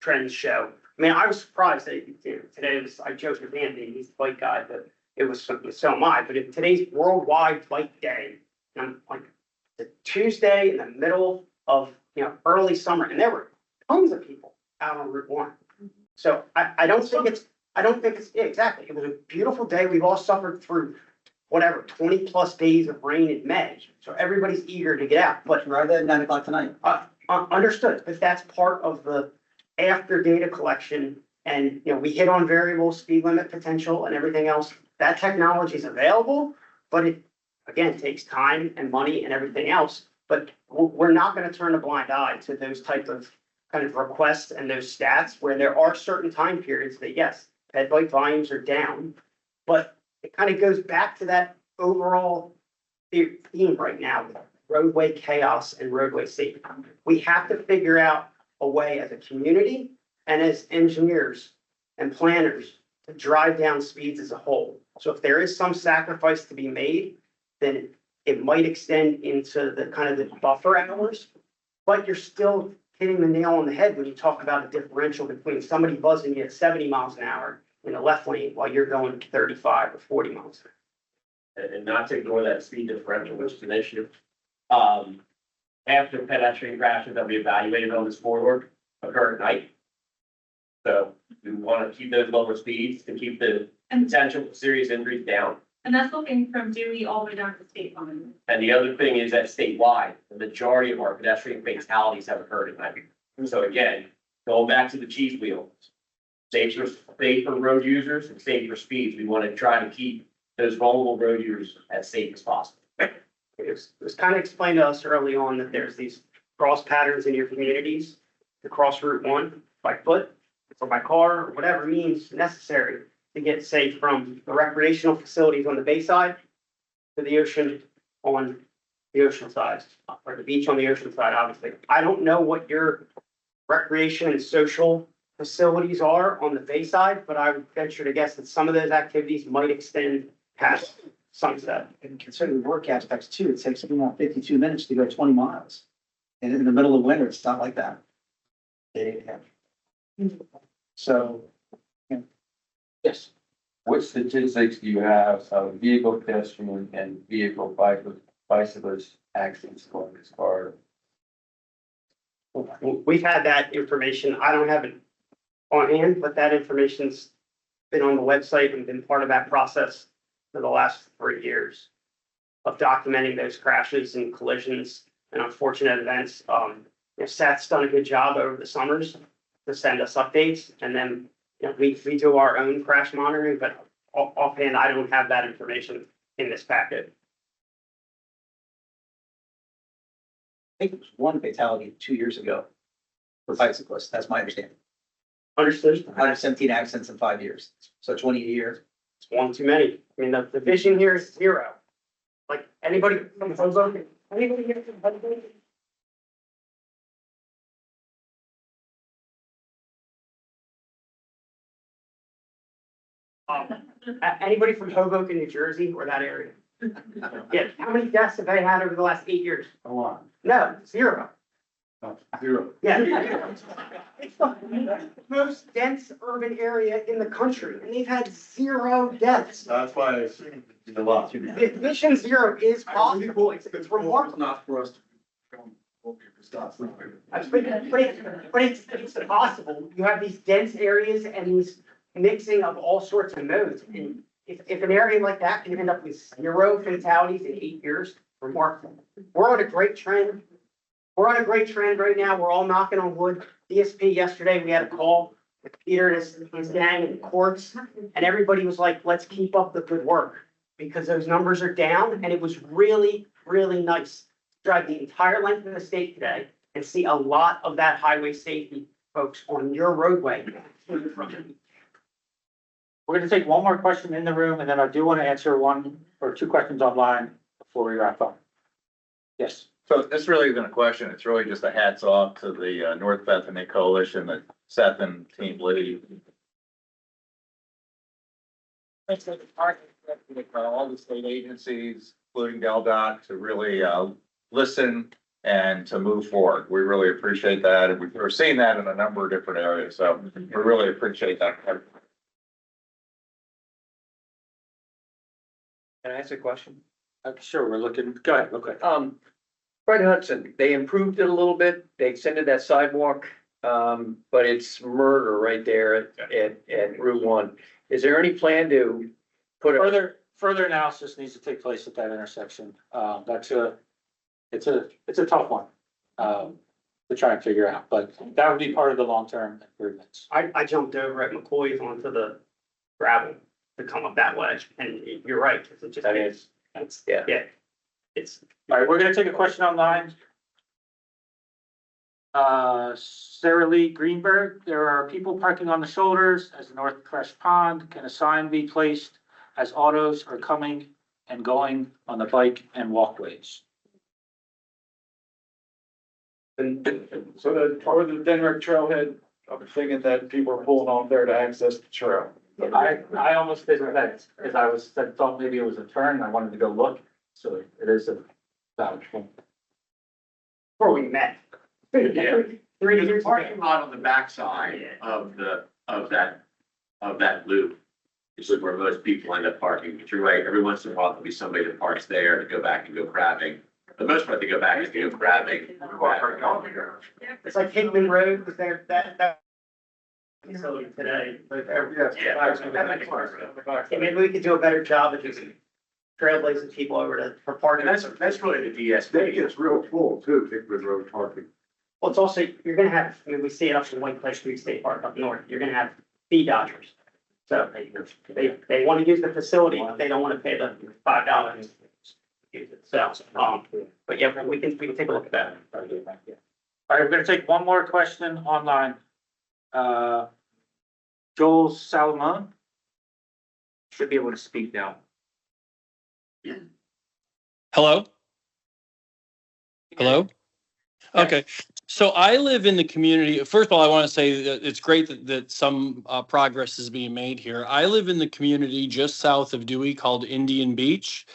trends show? I mean, I was surprised that, you know, today was, I joked with Andy, he's the bike guy, but it was, so am I, but if today's worldwide bike day, and I'm like, the Tuesday in the middle of, you know, early summer, and there were tons of people out on Route 1. So I don't think it's, yeah, exactly. It was a beautiful day. We've all suffered through whatever, 20+ days of rain in May. So everybody's eager to get out, but Rather than 9 o'clock tonight. understood, but that's part of the after data collection. And, you know, we hit on variable speed limit potential and everything else. That technology is available, but it, again, takes time and money and everything else. But we're not going to turn a blind eye to those type of kind of requests and those stats where there are certain time periods that, yes, ped bike volumes are down, but it kind of goes back to that overall theme right now, with roadway chaos and roadway safety. We have to figure out a way as a community and as engineers and planners to drive down speeds as a whole. So if there is some sacrifice to be made, then it might extend into the kind of the buffer hours, but you're still hitting the nail on the head when you talk about a differential between somebody buzzing you at 70 miles an hour in the left lane while you're going 35 or 40 miles. And not to ignore that speed differential, which is an issue. half the pedestrian crashes that we evaluated on this corridor occur at night. So we want to keep those lower speeds to keep the potential for serious injuries down. And that's looking from Dewey all the way down to State Line. And the other thing is that statewide, the majority of our pedestrian fatalities have occurred at night. So again, going back to the cheese wheel, safe for road users and safe for speeds, we want to try to keep those vulnerable road users as safe as possible. It was kind of explained to us early on that there's these cross patterns in your communities to cross Route 1 by foot or by car or whatever means necessary to get safe from the recreational facilities on the bay side to the ocean on the ocean side, or the beach on the ocean side, obviously. I don't know what your recreation and social facilities are on the bay side, but I would venture to guess that some of those activities might extend past sunset. And consider the work aspects too. It takes about 52 minutes to go 20 miles. And in the middle of winter, it's not like that. Yeah. So, Yes. What statistics do you have of vehicle pedestrian and vehicle bicyclist accidents along this corridor? We've had that information. I don't have it on hand, but that information's been on the website and been part of that process for the last 3 years of documenting those crashes and collisions and unfortunate events. Seth's done a good job over the summers to send us updates, and then, we do our own crash monitoring, but offhand, I don't have that information in this packet. I think it was one fatality 2 years ago for bicyclists. That's my understanding. Understood? 117 accidents in 5 years. So 20 a year. It's one too many. I mean, the vision here is zero. Like, anybody from Hoboken, anybody here from Hoboken? Anybody from Hoboken, New Jersey, or that area? Yeah, how many deaths have they had over the last 8 years? A lot. No, zero. Zero. Yeah. It's the most dense urban area in the country, and they've had zero deaths. That's why I assume it's a lot. Vision zero is possible. It's remarkable. Not for us to go. Stop. But it's possible. You have these dense areas and these mixing of all sorts of modes. And if an area like that can end up with zero fatalities in 8 years, remarkable. We're on a great trend. We're on a great trend right now. We're all knocking on wood. DSP yesterday, we had a call with Peter and his gang in courts, and everybody was like, let's keep up the good work because those numbers are down. And it was really, really nice to drive the entire length of the state today and see a lot of that highway safety folks on your roadway. We're gonna take one more question in the room, and then I do want to answer one or two questions online before we wrap up. Yes. So this really isn't a question. It's really just a hats off to the North Bethany Coalition that Seth and Team Liddy. Thanks for the partnership with all the state agencies, including DelDOT, to really listen and to move forward. We really appreciate that. And we're seeing that in a number of different areas. So we really appreciate that. Can I ask a question? Sure, we're looking, go ahead, okay. Fred Hudson, they improved it a little bit. They extended that sidewalk, but it's murder right there at Route 1. Is there any plan to put a? Further analysis needs to take place at that intersection. It's a tough one, to try and figure out, but that would be part of the long-term improvements. I jumped over at McCoy's onto the gravel to come up that way, and you're right. It just That is, yeah. It's. All right, we're gonna take a question online. Sarah Lee Greenberg, there are people parking on the shoulders as the North Crush Pond. Can a sign be placed as autos are coming and going on the bike and walkways? And so toward the Denver trailhead, I'm thinking that people are pulling off there to access the trail. I almost did that, because I thought maybe it was a turn, and I wanted to go look, so it is a valid point. Before we met. Yeah. 3 There's a years parking ago. lot on the backside of that loop. It's like where most people end up parking, but you're right, every once in a while there'll be somebody that parks there to go back and go crabbing. the most part, they go back and do grabbing. It's like Hickman Road, was there, that facility today. Yeah, maybe we could do a better job of just trailblazing people over to, for parking. And that's really the DSP. It's real full too, Hickman Road parking. Well, it's also, you're gonna have, I mean, we see it up in White Cliff Street State Park up north, you're gonna have fee dodgers. So they wanna use the facility, but they don't wanna pay the $5. So, but yeah, we can take a look at that. All right, we're gonna take one more question online. Joel Salomon should be able to speak now. Hello? Hello? Okay, so I live in the community. First of all, I want to say that it's great that some progress is being made here. I live in the community just south of Dewey called Indian Beach.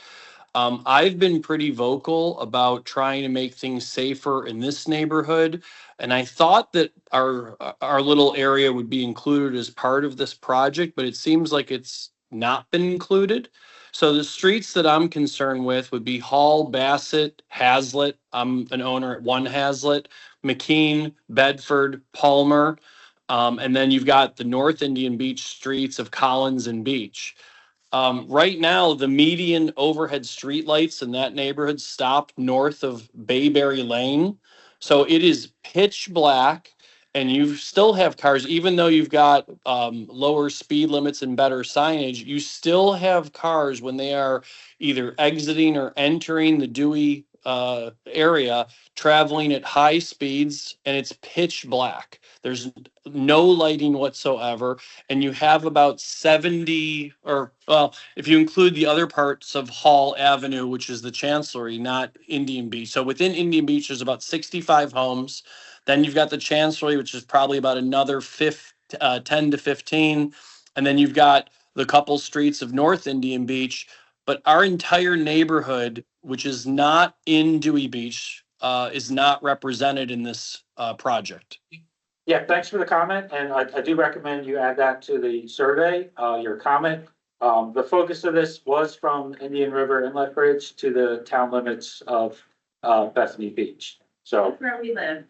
I've been pretty vocal about trying to make things safer in this neighborhood. And I thought that our little area would be included as part of this project, but it seems like it's not been included. So the streets that I'm concerned with would be Hall, Bassett, Hazlitt. I'm an owner at 1 Hazlitt, McKean, Bedford, Palmer. And then you've got the North Indian Beach streets of Collins and Beach. Right now, the median overhead streetlights in that neighborhood stop north of Bayberry Lane. So it is pitch black and you still have cars, even though you've got lower speed limits and better signage, you still have cars when they are either exiting or entering the Dewey area, traveling at high speeds, and it's pitch black. There's no lighting whatsoever. And you have about 70, or well, if you include the other parts of Hall Avenue, which is the Chancellery, not Indian Beach. So within Indian Beach, there's about 65 homes. Then you've got the Chancellery, which is probably about another 10 to 15. And then you've got the couple streets of North Indian Beach. But our entire neighborhood, which is not in Dewey Beach, is not represented in this project. Yeah, thanks for the comment, and I do recommend you add that to the survey, your comment. The focus of this was from Indian River Inlet Bridge to the town limits of Bethany Beach. So, where we live.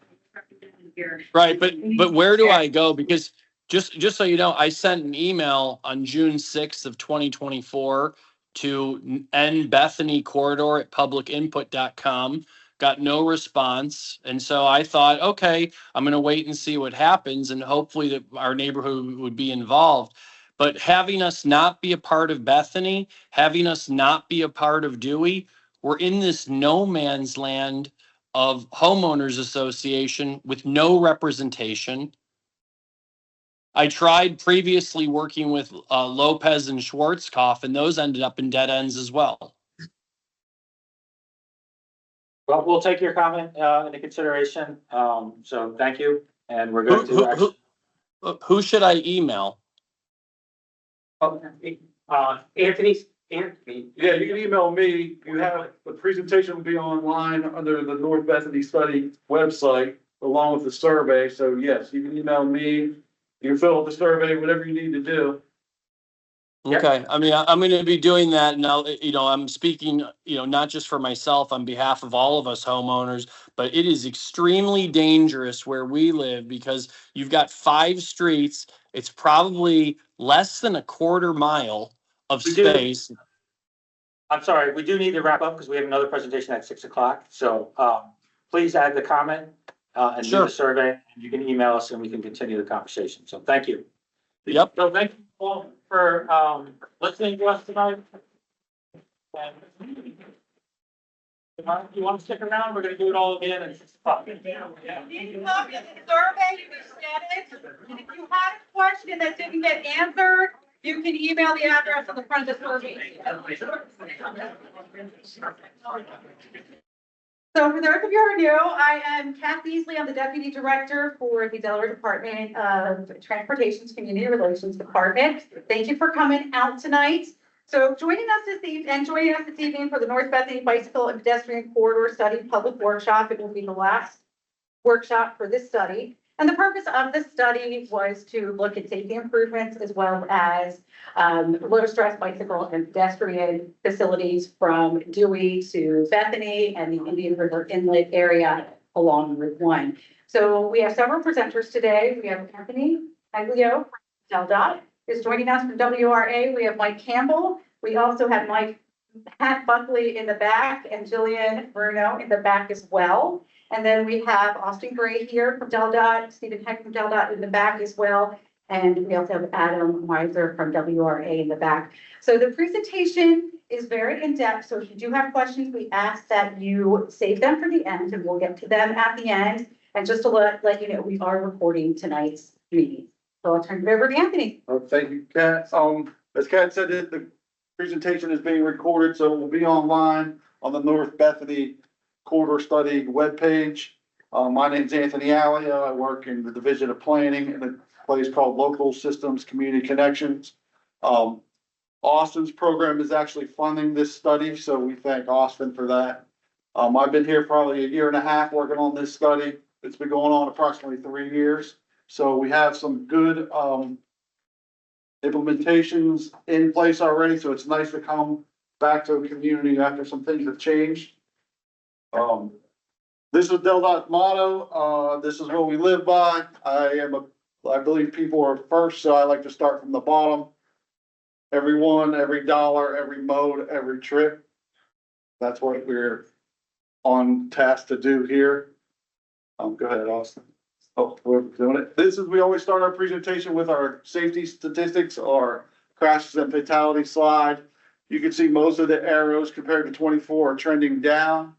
Right, but where do I go? Because just so you know, I sent an email on June 6th of 2024 to Bethany corridor at publicinput.com. Got no response. And so I thought, okay, I'm going to wait and see what happens. And hopefully that our neighborhood would be involved. But having us not be a part of Bethany, having us not be a part of Dewey, we're in this no man's land of homeowners association with no representation. I tried previously working with Lopez and Schwarzkopf, and those ended up in dead ends as well. well, we'll take your comment into consideration. So thank you, and we're going to. Who should I email? Anthony. Yeah, you can email me. You have, the presentation will be online under the North Bethany Study website along with the survey. So yes, you can email me. You can fill out the survey, whatever you need to do. Okay, I mean, I'm going to be doing that now. I'm speaking, not just for myself on behalf of all of us homeowners, but it is extremely dangerous where we live because you've got 5 streets. It's probably less than a quarter mile of space. I'm sorry, we do need to wrap up because we have another presentation at 6 o'clock. So please add the comment and do the survey. And you can email us and we can continue the conversation. So thank you. Yep. So thank you all for listening to us tonight. And you want to stick around? We're going to do it all again at 6 o'clock. You can copy of the survey, you said it. And if you had a question that didn't get answered, you can email the address on the front of the survey. So for those of you who are new, I am Kath Beasley. I'm the Deputy Director for the Delaware Department of Transportation's Community Relations Department. Thank you for coming out tonight. So joining us this evening for the North Bethany Bicycle and Pedestrian Corridor Study Public Workshop. It will be the last workshop for this study. And the purpose of this study was to look at safety improvements as well as low stress bicycle and pedestrian facilities from Dewey to Bethany and the Indian River Inlet area along Route 1. So we have several presenters today. We have Anthony Aglio from DelDOT is joining us from WRA. We have Mike Campbell. We also have Pat Buckley in the back and Jillian Bruno in the back as well. And then we have Austin Gray here from DelDOT, Stephen Heck from DelDOT in the back as well. And we also have Adam Weiser from WRA in the back. So the presentation is very in-depth. So if you do have questions, we ask that you save them for the end and we'll get to them at the end. And just to let you know, we are recording tonight's meeting. So I'll turn it over to Anthony. Thank you, Kat. As Kat said, the presentation is being recorded, so it will be online on the North Bethany Corridor Study webpage. My name's Anthony Aglio. I work in the Division of Planning in a place called Local Systems Community Connections. Austin's program is actually funding this study, so we thank Austin for that. I've been here probably a year and a half working on this study. It's been going on approximately 3 years. So we have some good implementations in place already, so it's nice to come back to a community after some things have changed. This is DelDOT motto. This is what we live by. I believe people are first, so I like to start from the bottom. Everyone, every dollar, every mode, every trip. That's what we're on task to do here. Go ahead, Austin. Oh, we're doing it. We always start our presentation with our safety statistics or crashes and fatality slide. You can see most of the arrows compared to 24 are trending down.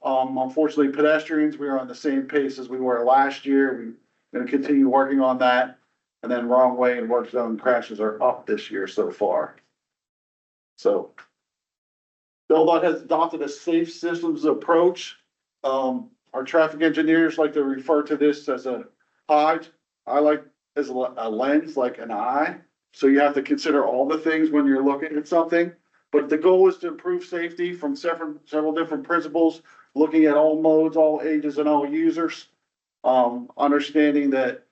Unfortunately, pedestrians, we are on the same pace as we were last year. We're going to continue working on that. And then wrong way and work zone crashes are up this year so far. So DelDOT has adopted a safe systems approach. Our traffic engineers like to refer to this as a HIDE. I like as a lens, like an eye. So you have to consider all the things when you're looking at something. But the goal is to improve safety from several different principles, looking at all modes, all ages, and all users. Understanding that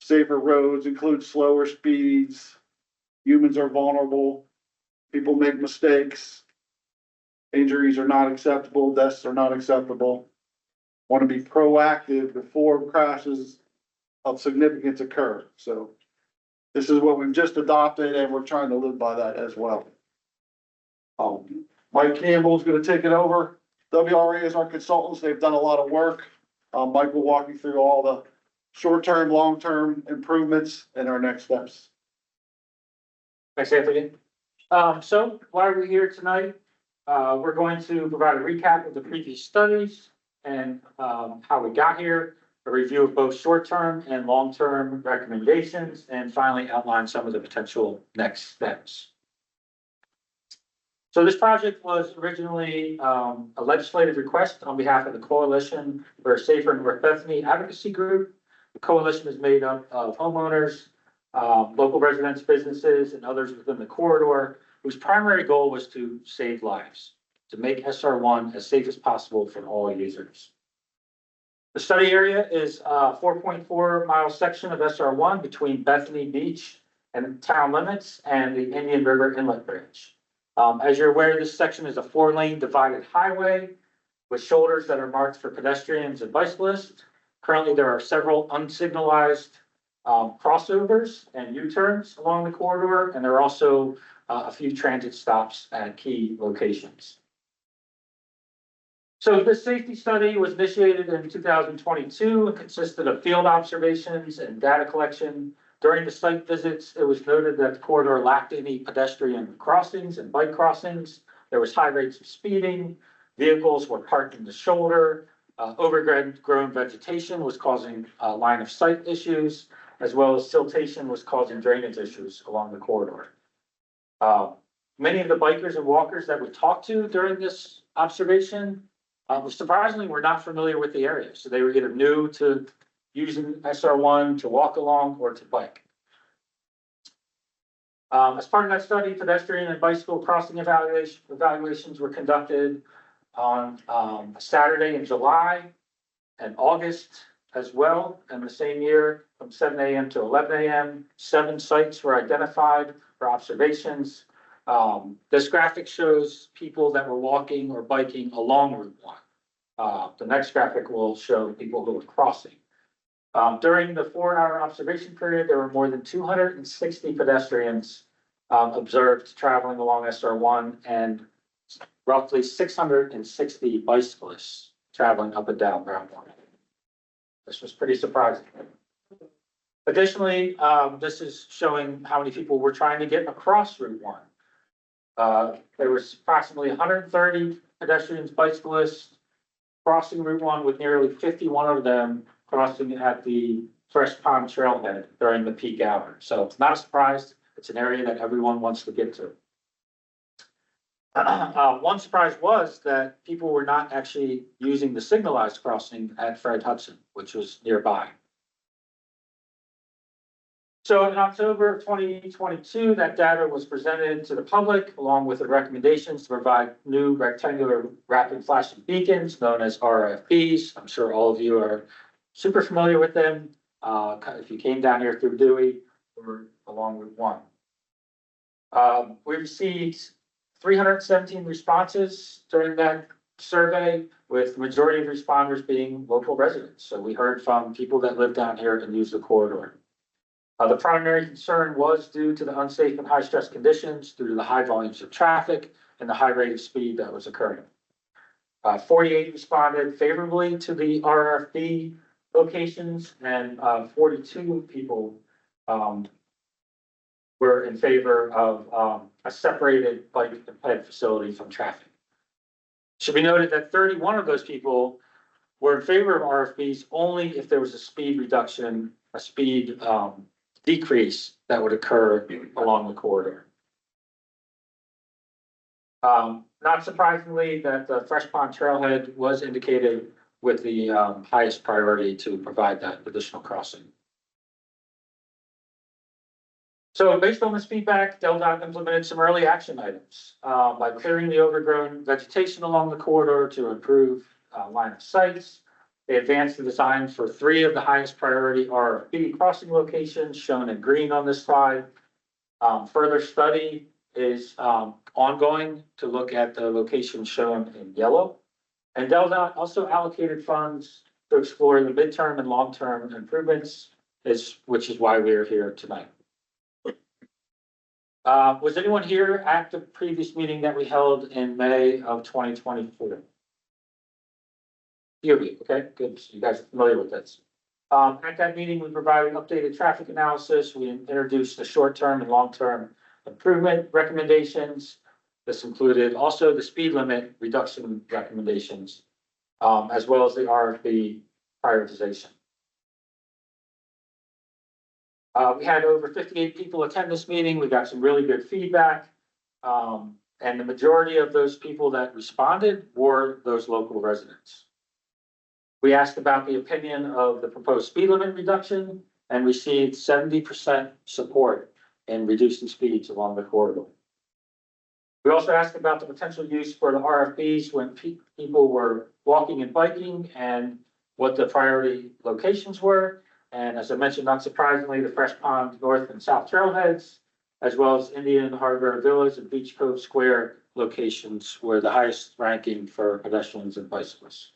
safer roads include slower speeds. Humans are vulnerable. People make mistakes. Injuries are not acceptable. Deaths are not acceptable. Want to be proactive before crashes of significance occur. So this is what we've just adopted and we're trying to live by that as well. Mike Campbell is going to take it over. WRA is our consultants. They've done a lot of work. Mike will walk you through all the short-term, long-term improvements and our next steps. Thanks, Anthony. So why are we here tonight? We're going to provide a recap of the previous studies and how we got here, a review of both short-term and long-term recommendations, and finally outline some of the potential next steps. So this project was originally a legislative request on behalf of the Coalition for a Safer North Bethany Advocacy Group. The coalition is made up of homeowners, local residents, businesses, and others within the corridor, whose primary goal was to save lives, to make SR1 as safe as possible for all users. The study area is a 4.4 mile section of SR1 between Bethany Beach and town limits and the Indian River Inlet Bridge. As you're aware, this section is a 4-lane divided highway with shoulders that are marked for pedestrians and bicyclists. Currently, there are several unsignalized crossovers and U-turns along the corridor, and there are also a few transit stops at key locations. So this safety study was initiated in 2022 and consisted of field observations and data collection. During the site visits, it was noted that the corridor lacked any pedestrian crossings and bike crossings. There was high rates of speeding. Vehicles were parked in the shoulder. Overgrown vegetation was causing line of sight issues, as well as siltation was causing drainage issues along the corridor. Many of the bikers and walkers that we talked to during this observation, surprisingly, were not familiar with the area. So they were either new to using SR1 to walk along or to bike. As part of that study, pedestrian and bicycle crossing evaluations were conducted on a Saturday in July and August as well in the same year from 7 a.m. to 11 a.m. 7 sites were identified for observations. This graphic shows people that were walking or biking along Route 1. The next graphic will show people who were crossing. During the 4-hour observation period, there were more than 260 pedestrians observed traveling along SR1 and roughly 660 bicyclists traveling up and down Route 1. This was pretty surprising. Additionally, this is showing how many people were trying to get across Route 1. There was approximately 130 pedestrians, bicyclists crossing Route 1, with nearly 51 of them crossing at the Fresh Pond Trailhead during the peak hour. So it's not a surprise. It's an area that everyone wants to get to. One surprise was that people were not actually using the signalized crossing at Fred Hudson, which was nearby. So in October of 2022, that data was presented to the public along with the recommendations to provide new rectangular rapid flashing beacons known as RFBs. I'm sure all of you are super familiar with them. If you came down here through Dewey or along Route 1. We received 317 responses during that survey, with the majority of responders being local residents. So we heard from people that live down here and use the corridor. The primary concern was due to the unsafe and high stress conditions due to the high volumes of traffic and the high rate of speed that was occurring. 48 responded favorably to the RFB locations, and 42 people were in favor of a separated bike and ped facility from traffic. It should be noted that 31 of those people were in favor of RFBs only if there was a speed reduction, a speed decrease that would occur along the corridor. Not surprisingly, that the Fresh Pond Trailhead was indicated with the highest priority to provide that additional crossing. So based on this feedback, DelDOT implemented some early action items by clearing the overgrown vegetation along the corridor to improve line of sights. They advanced the design for 3 of the highest priority RFB crossing locations shown in green on this slide. Further study is ongoing to look at the locations shown in yellow. And DelDOT also allocated funds to explore the midterm and long-term improvements, which is why we are here tonight. Was anyone here at the previous meeting that we held in May of 2024? Few of you, okay, good. So you guys are familiar with this. At that meeting, we provided updated traffic analysis. We introduced the short-term and long-term improvement recommendations. This included also the speed limit reduction recommendations, as well as the RFB prioritization. We had over 58 people attend this meeting. We got some really good feedback. And the majority of those people that responded were those local residents. We asked about the opinion of the proposed speed limit reduction and received 70% support in reducing speeds along the corridor. We also asked about the potential use for the RFBs when people were walking and biking and what the priority locations were. And as I mentioned, not surprisingly, the Fresh Pond North and South Trailheads, as well as Indian Harbor Village and Beach Cove Square locations were the highest ranking for pedestrians and bicyclists.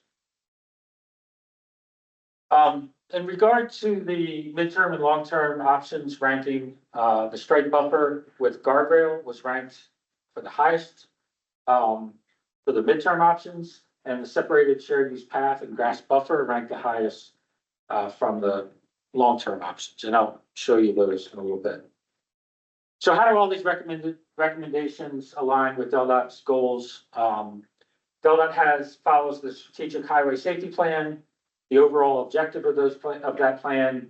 In regard to the midterm and long-term options ranking, the strike buffer with guardrail was ranked for the highest for the midterm options, and the separated shared use path and grass buffer ranked the highest from the long-term options. And I'll show you those in a little bit. So how do all these recommendations align with DelDOT's goals? DelDOT follows the strategic highway safety plan. The overall objective of that plan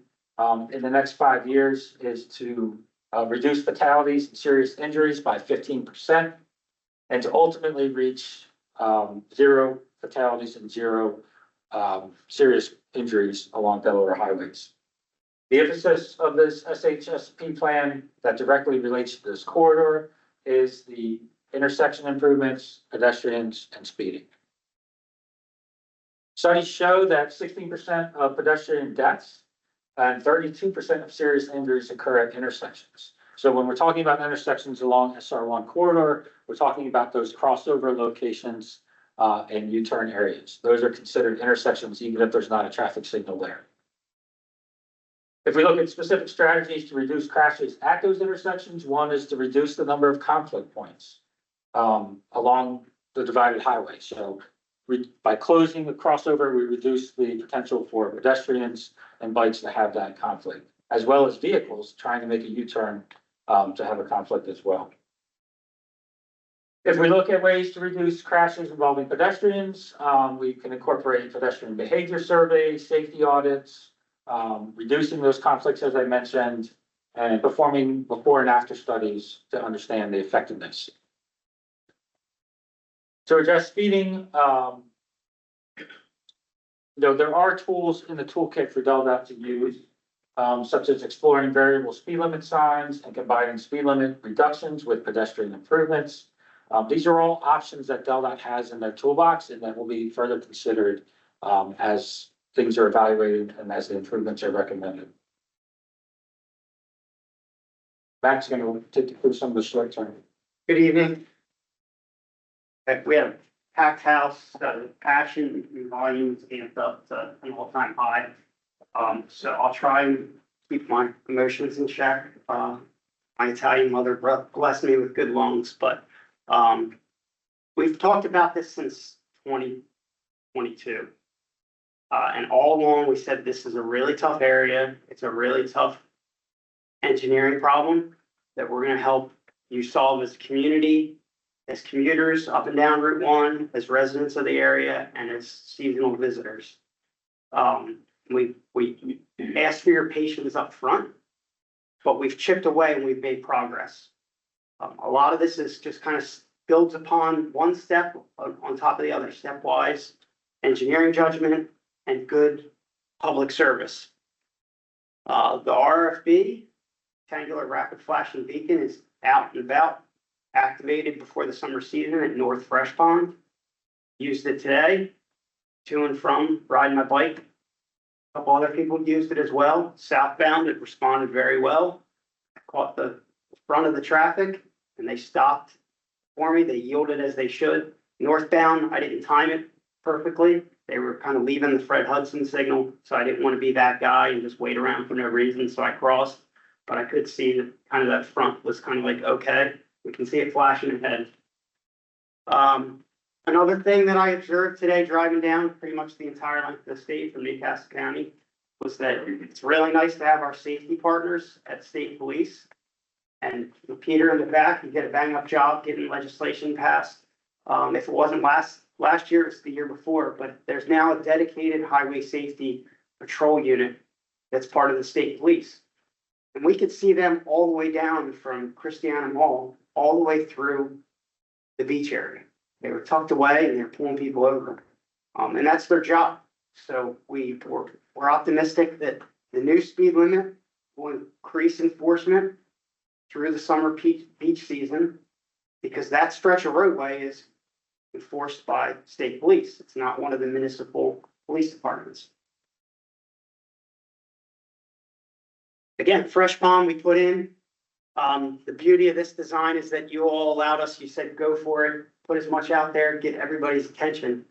in the next 5 years is to reduce fatalities and serious injuries by 15%, and to ultimately reach 0 fatalities and 0 serious injuries along Delaware highways. The emphasis of this SHSP plan that directly relates to this corridor is the intersection improvements, pedestrians, and speeding. Studies show that 16% of pedestrian deaths and 32% of serious injuries occur at intersections. So when we're talking about intersections along SR1 corridor, we're talking about those crossover locations and U-turn areas. Those are considered intersections, even if there's not a traffic signal there. If we look at specific strategies to reduce crashes at those intersections, one is to reduce the number of conflict points along the divided highway. So by closing the crossover, we reduce the potential for pedestrians and bikes to have that conflict, as well as vehicles trying to make a U-turn to have a conflict as well. If we look at ways to reduce crashes involving pedestrians, we can incorporate pedestrian behavior surveys, safety audits, reducing those conflicts, as I mentioned, and performing before and after studies to understand the effectiveness. To address speeding, there are tools in the toolkit for DELDOT to use, such as exploring variable speed limit signs and combining speed limit reductions with pedestrian improvements. These are all options that DELDOT has in their toolbox and that will be further considered as things are evaluated and as the improvements are recommended. Matt's going to take you through some of the short term. Good evening. We have a packed house, passion and volumes amped up to an all-time high. So I'll try and keep my emotions in check. My Italian mother blessed me with good lungs, but we've talked about this since 2022. And all along, we said this is a really tough area. It's a really tough engineering problem that we're going to help you solve as a community, as commuters up and down Route 1, as residents of the area, and as seasonal visitors. We asked for your patience up front, but we've chipped away and we've made progress. A lot of this is just kind of builds upon one step on top of the other, stepwise engineering judgment and good public service. The RFB, rectangular rapid flashing beacon, is out and about, activated before the summer season at North Fresh Pond. Used it today, to and from riding my bike. A couple other people used it as well. Southbound, it responded very well. Caught the front of the traffic and they stopped for me. They yielded as they should. Northbound, I didn't time it perfectly. They were kind of leaving the Fred Hudson signal, so I didn't want to be that guy and just wait around for no reason, so I crossed. But I could see that kind of that front was kind of like, okay, we can see it flashing ahead. Another thing that I observed today driving down pretty much the entire length of the state from Newcastle County was that it's really nice to have our safety partners at state police. And Peter in the back, you did a bang up job getting legislation passed. If it wasn't last year, it's the year before, but there's now a dedicated highway safety patrol unit that's part of the state police. And we could see them all the way down from Christiana Mall, all the way through the beach area. They were tucked away and they're pulling people over. And that's their job. So we're optimistic that the new speed limit will increase enforcement through the summer beach season, because that stretch of roadway is enforced by state police. It's not one of the municipal police departments. Again, Fresh Pond we put in. The beauty of this design is that you all allowed us, you said, go for it, put as much out there, get everybody's attention.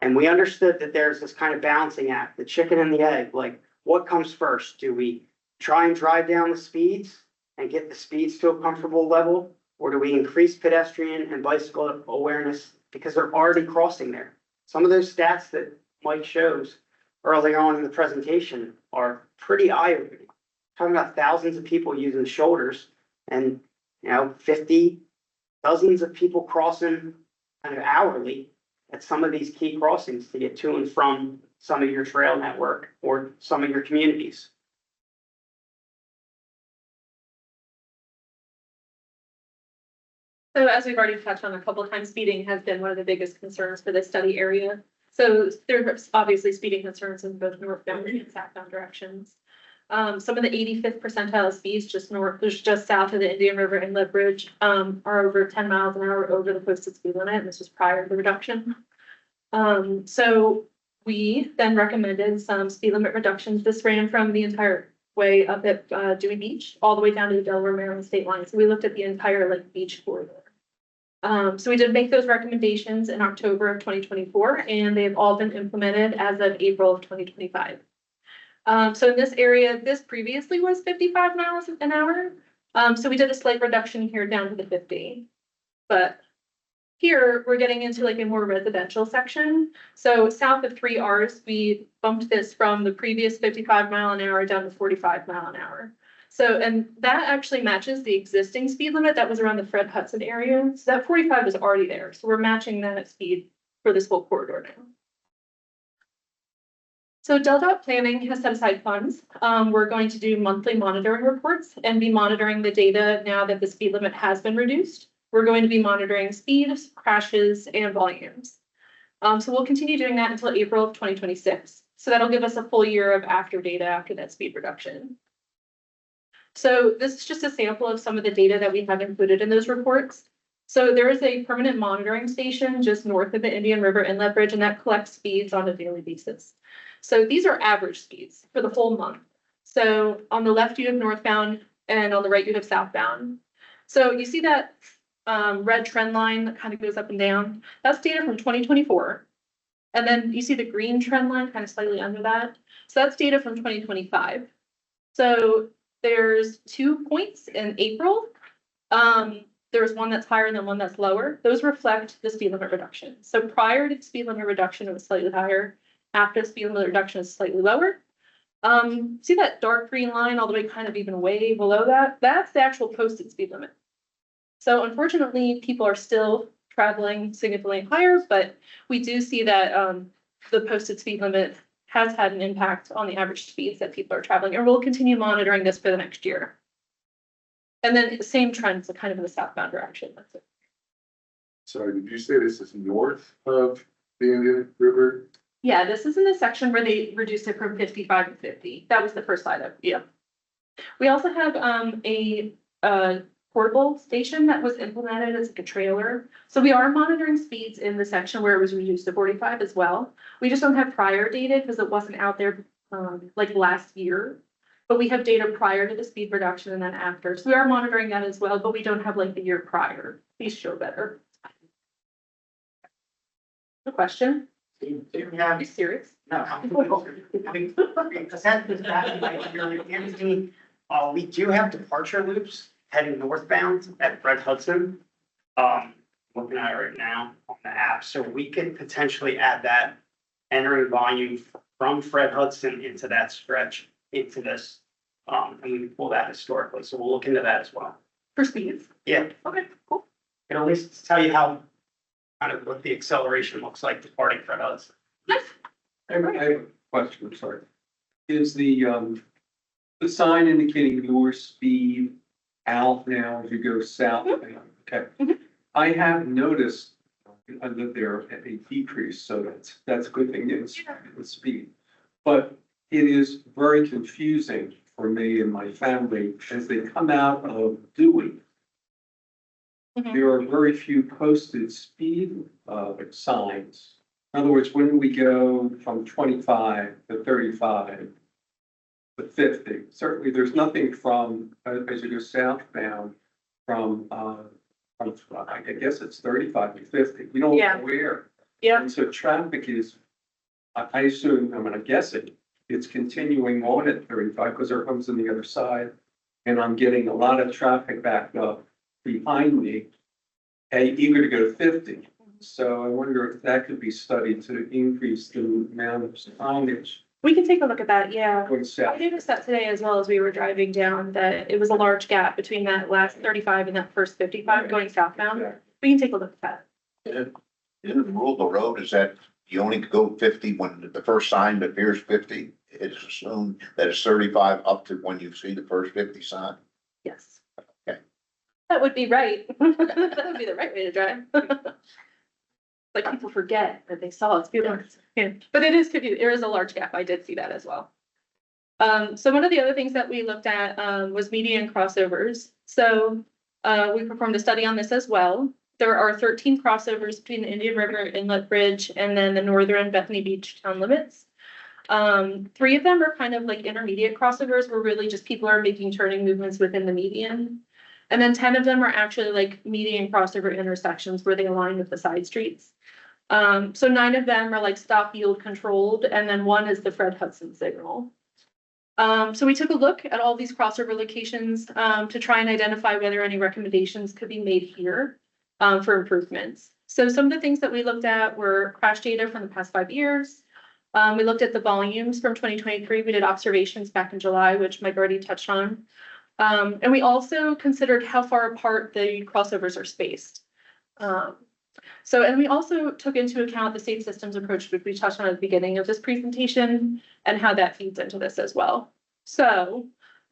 And we understood that there's this kind of balancing act, the chicken and the egg, like what comes first? Do we try and drive down the speeds and get the speeds to a comfortable level? Or do we increase pedestrian and bicycle awareness because they're already crossing there? Some of those stats that Mike shows early on in the presentation are pretty eye-opening. Talking about thousands of people using the shoulders and, 50, dozens of people crossing kind of hourly at some of these key crossings to get to and from some of your trail network or some of your communities. So as we've already touched on a couple of times, speeding has been one of the biggest concerns for this study area. So there's obviously speeding concerns in both northbound and southbound directions. Some of the 85th percentile speeds just south of the Indian River Inlet Bridge are over 10 miles an hour over the posted speed limit. And this was prior to the reduction. So we then recommended some speed limit reductions. This ran from the entire way up at Dewey Beach, all the way down to the Delaware, Maryland state line. So we looked at the entire like beach corridor. So we did make those recommendations in October of 2024, and they've all been implemented as of April of 2025. So in this area, this previously was 55 miles an hour. So we did a slight reduction here down to the 50. But here we're getting into like a more residential section. So south of 3 Rs, we bumped this from the previous 55 mile an hour down to 45 mile an hour. So, and that actually matches the existing speed limit that was around the Fred Hudson area. So that 45 is already there. So we're matching that speed for this whole corridor now. So DelDOT planning has set aside funds. We're going to do monthly monitoring reports and be monitoring the data now that the speed limit has been reduced. We're going to be monitoring speeds, crashes, and volumes. So we'll continue doing that until April of 2026. So that'll give us a full year of after data after that speed reduction. So this is just a sample of some of the data that we have included in those reports. So there is a permanent monitoring station just north of the Indian River Inlet Bridge, and that collects speeds on a daily basis. So these are average speeds for the whole month. So on the left, you have northbound, and on the right, you have southbound. So you see that red trend line that kind of goes up and down. That's data from 2024. And then you see the green trend line kind of slightly under that. So that's data from 2025. So there's 2 points in April. There's one that's higher and then one that's lower. Those reflect the speed limit reduction. So prior to the speed limit reduction, it was slightly higher. After the speed limit reduction is slightly lower. See that dark green line all the way kind of even way below that? That's the actual posted speed limit. So unfortunately, people are still traveling significantly higher, but we do see that the posted speed limit has had an impact on the average speeds that people are traveling, and we'll continue monitoring this for the next year. And then the same trends are kind of in the southbound direction. That's it. Sorry, did you say this is north of the Indian River? Yeah, this is in the section where they reduced it from 55 to 50. That was the first slide. Yeah. We also have a portable station that was implemented as like a trailer. So we are monitoring speeds in the section where it was reduced to 45 as well. We just don't have prior data because it wasn't out there like last year. But we have data prior to the speed reduction and then after. So we are monitoring that as well, but we don't have like the year prior. These show better. The question? Are you serious? No. We do have departure loops heading northbound at Fred Hudson. Looking at it right now on the app, so we could potentially add that entering volume from Fred Hudson into that stretch into this. And we can pull that historically, so we'll look into that as well. For speeds? Yeah, Okay, cool. and at least tell you how kind of what the acceleration looks like departing Fred Hudson. Nice. I have a question, I'm sorry. Is the sign indicating your speed out now as you go south? Mm-hmm. Okay. Mm-hmm. I have noticed that there a decrease, so that's a good thing, it's the speed. But it is very confusing for me and my family as they come out of Dewey. Mhm. There are very few posted speed signs. In other words, when we go from 25 to 35 to 50, certainly there's nothing from, as you go southbound, from I guess it's 35 to 50. We don't Yeah. know where. Yeah. And so traffic is, I assume, I'm guessing, it's continuing on at 35 because there comes on the other side. And I'm getting a lot of traffic backed up behind me, eager to go to 50. So I wonder if that could be studied to increase the amount of signage We can take a look at that, yeah. going I south. noticed that today as well as we were driving down, that it was a large gap between that last 35 and that first 55 going southbound. We can take a look at that. Isn't the rule of the road is that you only go 50 when the first sign appears 50? It is assumed that it's 35 up to when you see the first 50 sign. Yes. Okay. That would be right. That would be the right way to drive. Like people forget that they saw it. Yeah. But it is, there is a large gap. I did see that as well. So one of the other things that we looked at was median crossovers. So we performed a study on this as well. there are 13 crossovers between the Indian River Inlet Bridge and then the northern Bethany Beach town limits. 3 of them are kind of like intermediate crossovers where really just people are making turning movements within the median. And then 10 of them are actually like median crossover intersections where they align with the side streets. So 9 of them are like stop yield controlled, and then 1 is the Fred Hudson signal. So we took a look at all these crossover locations to try and identify whether any recommendations could be made here for improvements. So some of the things that we looked at were crash data from the past 5 years. We looked at the volumes from 2023. We did observations back in July, which Mike already touched on. And we also considered how far apart the crossovers are spaced. And we also took into account the safe systems approach, which we touched on at the beginning of this presentation, and how that feeds into this as well. So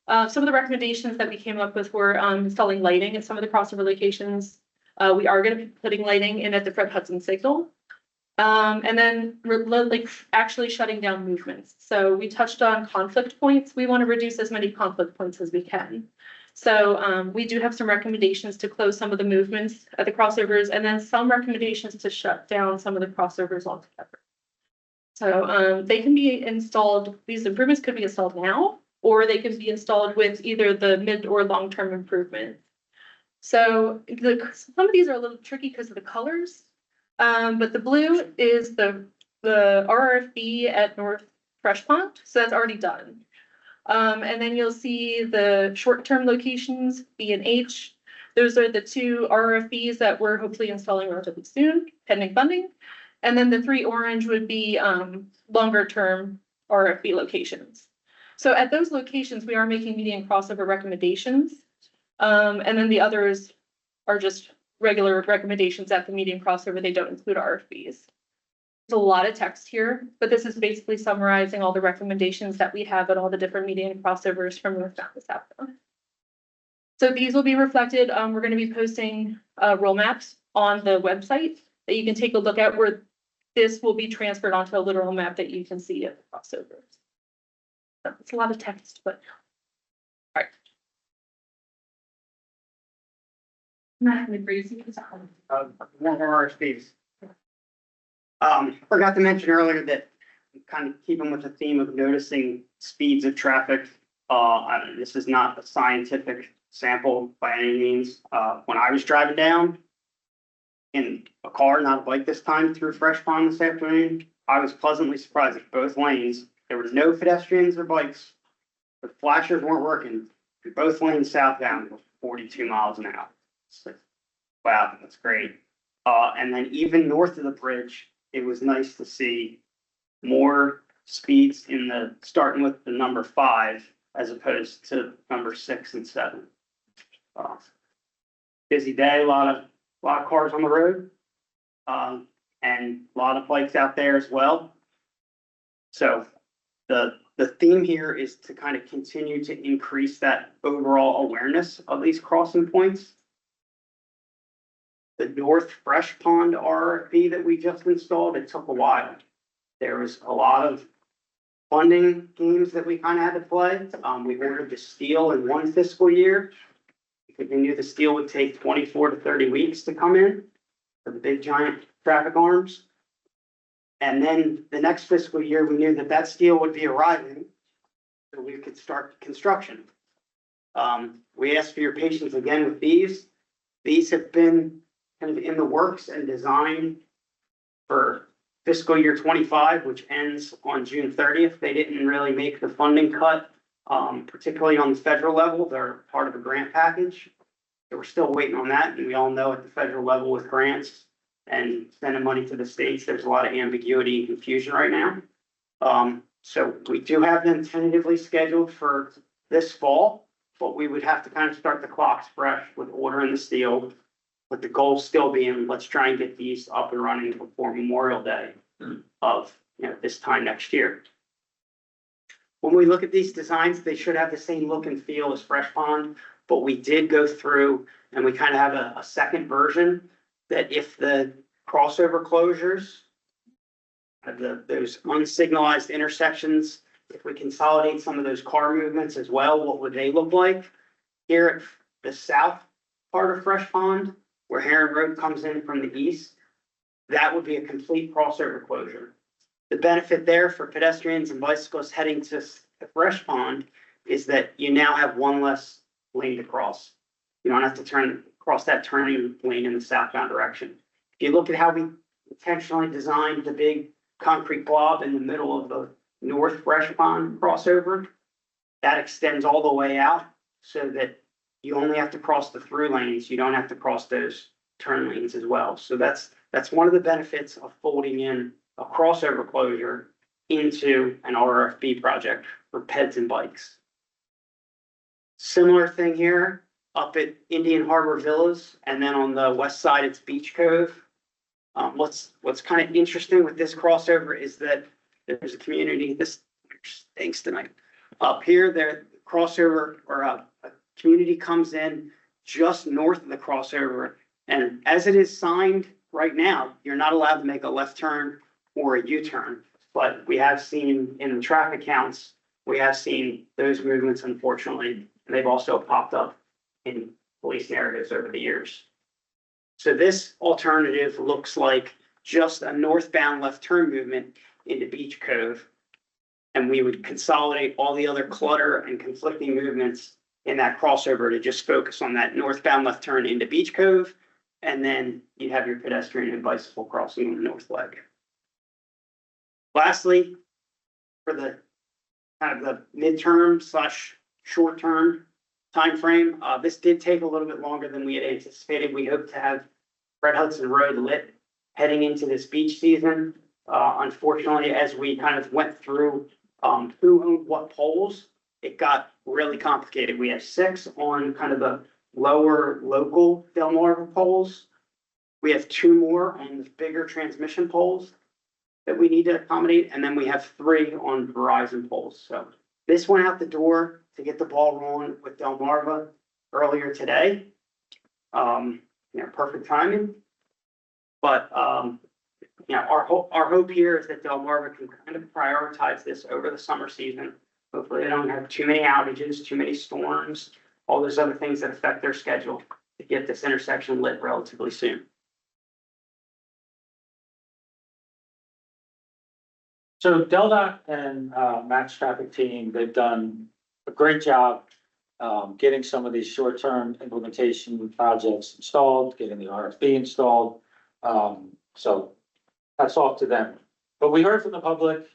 some of the recommendations that we came up with were installing lighting at some of the crossover locations. We are going to be putting lighting in at the Fred Hudson signal. And then like actually shutting down movements. So we touched on conflict points. We want to reduce as many conflict points as we can. So we do have some recommendations to close some of the movements at the crossovers, and then some recommendations to shut down some of the crossovers altogether. So they can be installed, these improvements could be installed now, or they can be installed with either the mid or long-term improvements. So some of these are a little tricky because of the colors. But the blue is the RRFB at North Fresh Pond, so that's already done. And then you'll see the short-term locations, B and H. Those are the 2 RRFBs that we're hopefully installing relatively soon, pending funding. And then the 3 orange would be longer-term RFB locations. So at those locations, we are making median crossover recommendations. And then the others are just regular recommendations at the median crossover. They don't include RFBs. There's a lot of text here, but this is basically summarizing all the recommendations that we have at all the different median crossovers from northbound to southbound. So these will be reflected. We're going to be posting roll maps on the website that you can take a look at, where this will be transferred onto a literal map that you can see at the crossovers. So it's a lot of text, but all right. Not gonna breeze you. One more RFPs. Forgot to mention earlier that kind of keeping with the theme of noticing speeds of traffic. This is not a scientific sample by any means. When I was driving down in a car, not a bike this time, through Fresh Pond this afternoon, I was pleasantly surprised at both lanes. There was no pedestrians or bikes. The flashers weren't working. Both lanes southbound were 42 miles an hour. So, wow, that's great. And then even north of the bridge, it was nice to see more speeds in the, starting with the number 5 as opposed to number 6 and 7. Busy day, a lot of cars on the road, and a lot of bikes out there as well. So the theme here is to kind of continue to increase that overall awareness of these crossing points. The North Fresh Pond RFP that we just installed, it took a while. There was a lot of funding games that we kind of had to play. We ordered the steel in 1 fiscal year. We knew the steel would take 24 to 30 weeks to come in for the big giant traffic arms. And then the next fiscal year, we knew that that steel would be arriving, so we could start construction. We asked for your patience again with these. These have been kind of in the works and designed for fiscal year 25, which ends on June 30th. They didn't really make the funding cut, particularly on the federal level. They're part of a grant package. So we're still waiting on that. And we all know at the federal level with grants and sending money to the states, there's a lot of ambiguity and confusion right now. So we do have them tentatively scheduled for this fall, but we would have to kind of start the clocks fresh with ordering the steel, with the goal still being, let's try and get these up and running before Memorial Day of this time next year. When we look at these designs, they should have the same look and feel as Fresh Pond, but we did go through and we kind of have a second version that if the crossover closures, those unsignalized intersections, if we consolidate some of those car movements as well, what would they look like? Here at the south part of Fresh Pond, where Heron Road comes in from the east, that would be a complete crossover closure. The benefit there for pedestrians and bicyclists heading to Fresh Pond is that you now have one less lane to cross. You don't have to cross that turning lane in the southbound direction. If you look at how we intentionally designed the big concrete blob in the middle of the North Fresh Pond crossover, that extends all the way out so that you only have to cross the through lanes. You don't have to cross those turn lanes as well. So that's one of the benefits of folding in a crossover closure into an RFB project for peds and bikes. Similar thing here up at Indian Harbor Villas, and then on the west side, it's Beach Cove. What's kind of interesting with this crossover is that there's a community, this stinks tonight. Up here, there crossover or a community comes in just north of the crossover. And as it is signed right now, you're not allowed to make a left turn or a U-turn. But we have seen in the traffic counts, we have seen those movements, unfortunately, and they've also popped up in police narratives over the years. So this alternative looks like just a northbound left turn movement into Beach Cove. And we would consolidate all the other clutter and conflicting movements in that crossover to just focus on that northbound left turn into Beach Cove. And then you'd have your pedestrian and bicycle crossing on the north leg. Lastly, for the kind of the midterm / short-term timeframe, this did take a little bit longer than we had anticipated. We hope to have Fred Hudson Road lit heading into this beach season. Unfortunately, as we kind of went through who owned what poles, it got really complicated. We have 6 on kind of the lower local Delmarva poles. We have 2 more on the bigger transmission poles that we need to accommodate, and then we have 3 on Verizon poles. So this went out the door to get the ball rolling with Delmarva earlier today. Perfect timing. But our hope here is that Delmarva can kind of prioritize this over the summer season. Hopefully they don't have too many outages, too many storms, all those other things that affect their schedule to get this intersection lit relatively soon. So DelDOT and Matt's traffic team, they've done a great job getting some of these short-term implementation projects installed, getting the RFB installed. So that's off to them. But we heard from the public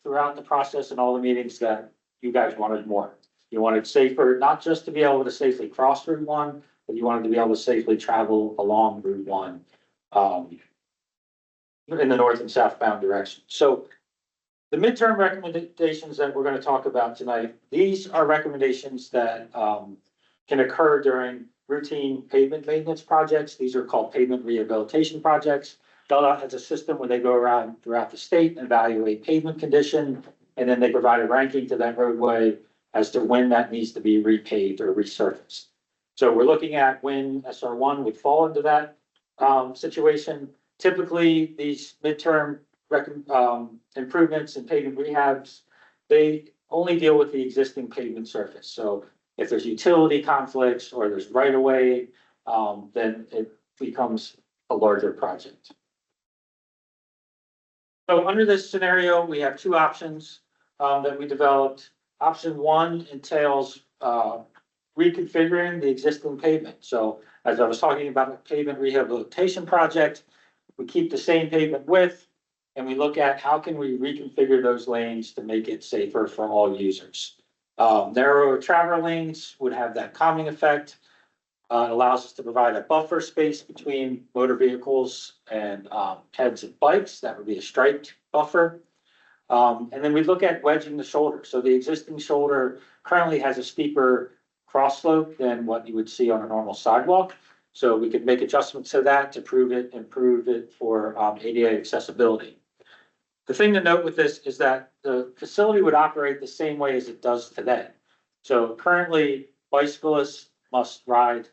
throughout the process and all the meetings that you guys wanted more. You wanted safer, not just to be able to safely cross Route 1, but you wanted to be able to safely travel along Route 1 in the north and southbound direction. So the midterm recommendations that we're going to talk about tonight, these are recommendations that can occur during routine pavement maintenance projects. These are called pavement rehabilitation projects. DelDOT has a system where they go around throughout the state and evaluate pavement condition, and then they provide a ranking to that roadway as to when that needs to be repaved or resurfaced. So we're looking at when SR1 would fall into that situation. Typically, these midterm improvements and pavement rehabs, they only deal with the existing pavement surface. So if there's utility conflicts or there's right of way, then it becomes a larger project. So under this scenario, we have 2 options that we developed. Option 1 entails reconfiguring the existing pavement. So as I was talking about the pavement rehabilitation project, we keep the same pavement width, and we look at how can we reconfigure those lanes to make it safer for all users. Narrower travel lanes would have that calming effect. It allows us to provide a buffer space between motor vehicles and peds and bikes. That would be a striped buffer. And then we look at wedging the shoulder. So the existing shoulder currently has a steeper cross slope than what you would see on a normal sidewalk. So we could make adjustments to that to improve it for ADA accessibility. The thing to note with this is that the facility would operate the same way as it does today. So currently, bicyclists must ride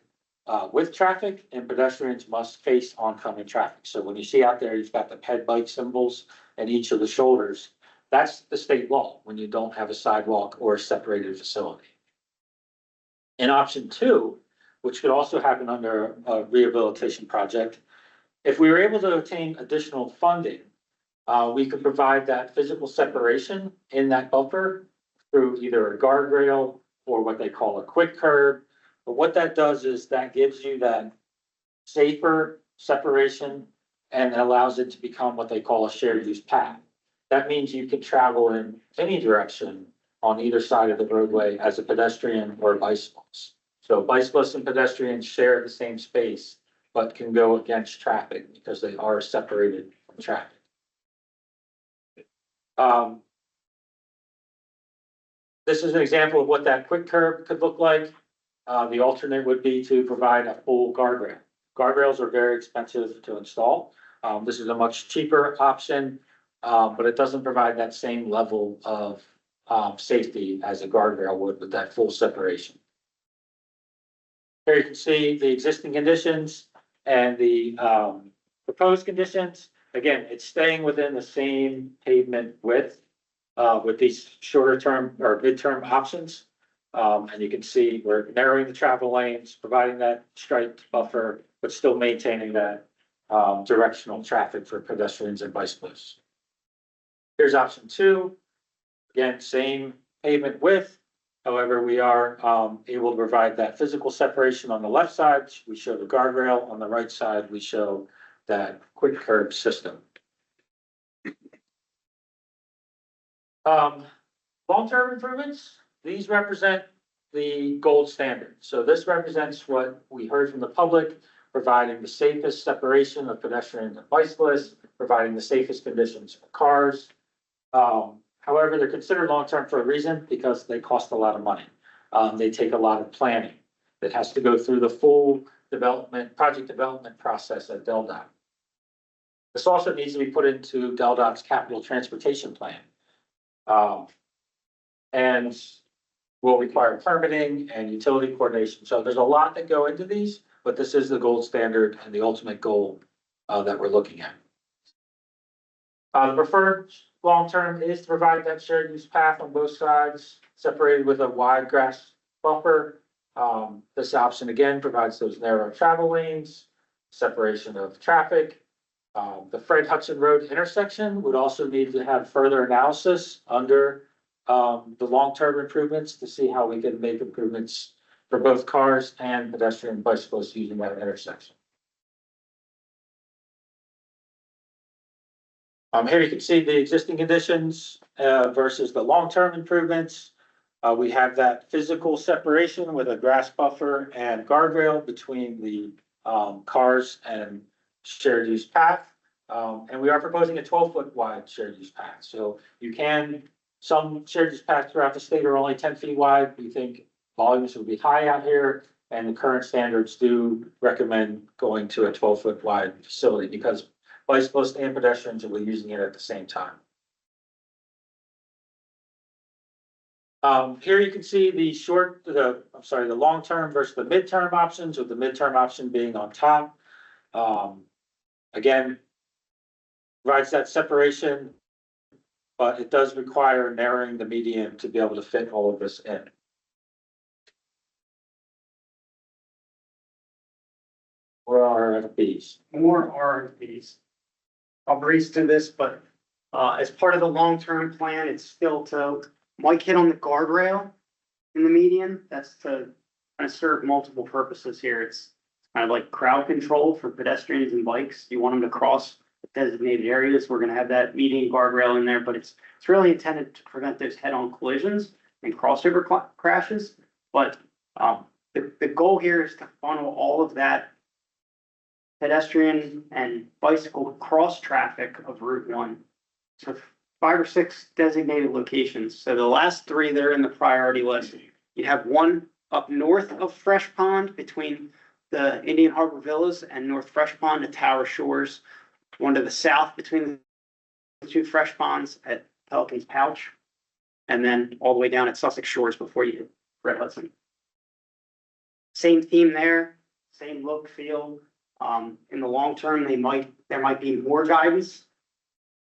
with traffic and pedestrians must face oncoming traffic. So when you see out there, you've got the ped bike symbols and each of the shoulders. That's the state law when you don't have a sidewalk or a separated facility. In option 2, which could also happen under a rehabilitation project. If we were able to obtain additional funding, we could provide that physical separation in that buffer through either a guardrail or what they call a quick curb. But what that does is that gives you that safer separation and allows it to become what they call a shared use path. That means you can travel in any direction on either side of the roadway as a pedestrian or bicycles. So bicyclists and pedestrians share the same space, but can go against traffic because they are separated from traffic. This is an example of what that quick curb could look like. The alternate would be to provide a full guardrail. Guardrails are very expensive to install. This is a much cheaper option, but it doesn't provide that same level of safety as a guardrail would with that full separation. Here you can see the existing conditions and the proposed conditions. Again, it's staying within the same pavement width with these shorter term or midterm options. And you can see we're narrowing the travel lanes, providing that striped buffer, but still maintaining that directional traffic for pedestrians and bicyclists. Here's option 2. Again, same pavement width. However, we are able to provide that physical separation on the left side. We show the guardrail. On the right side, we show that quick curb system. Long-term improvements, these represent the gold standard. So this represents what we heard from the public, providing the safest separation of pedestrians and bicyclists, providing the safest conditions for cars. However, they're considered long-term for a reason, because they cost a lot of money. They take a lot of planning that has to go through the full project development process at DelDOT. This also needs to be put into DelDOT's capital transportation plan. And will require permitting and utility coordination. So there's a lot that go into these, but this is the gold standard and the ultimate goal that we're looking at. The preferred long-term is to provide that shared use path on both sides, separated with a wide grass buffer. This option again provides those narrow travel lanes, separation of traffic. The Fred Hudson Road intersection would also need to have further analysis under the long-term improvements to see how we can make improvements for both cars and pedestrian and bicyclists using that intersection. Here you can see the existing conditions versus the long-term improvements. We have that physical separation with a grass buffer and guardrail between the cars and shared use path. And we are proposing a 12-foot wide shared use path. So you can, some shared use paths throughout the state are only 10 feet wide. We think volumes will be high out here, and the current standards do recommend going to a 12-foot wide facility because bicyclists and pedestrians will be using it at the same time. Here you can see the long-term versus the midterm options, with the midterm option being on top. Again, provides that separation, but it does require narrowing the median to be able to fit all of this in. Where are RFPs? More RFPs. I'll breeze through this, but as part of the long-term plan, it's still to, Mike hit on the guardrail in the median. That's to kind of serve multiple purposes here. It's kind of like crowd control for pedestrians and bikes. You want them to cross designated areas. We're going to have that median guardrail in there, but it's really intended to prevent those head-on collisions and crossover crashes. But the goal here is to funnel all of that pedestrian and bicycle cross traffic of Route 1 to 5 or 6 designated locations. So the last 3 that are in the priority list, you have one up north of Fresh Pond between the Indian Harbor Villas and North Fresh Pond at Tower Shores, one to the south between the 2 Fresh Ponds at Pelican's Pouch, and then all the way down at Sussex Shores before you hit Fred Hudson. Same theme there, same look, feel. In the long term, there might be more guidance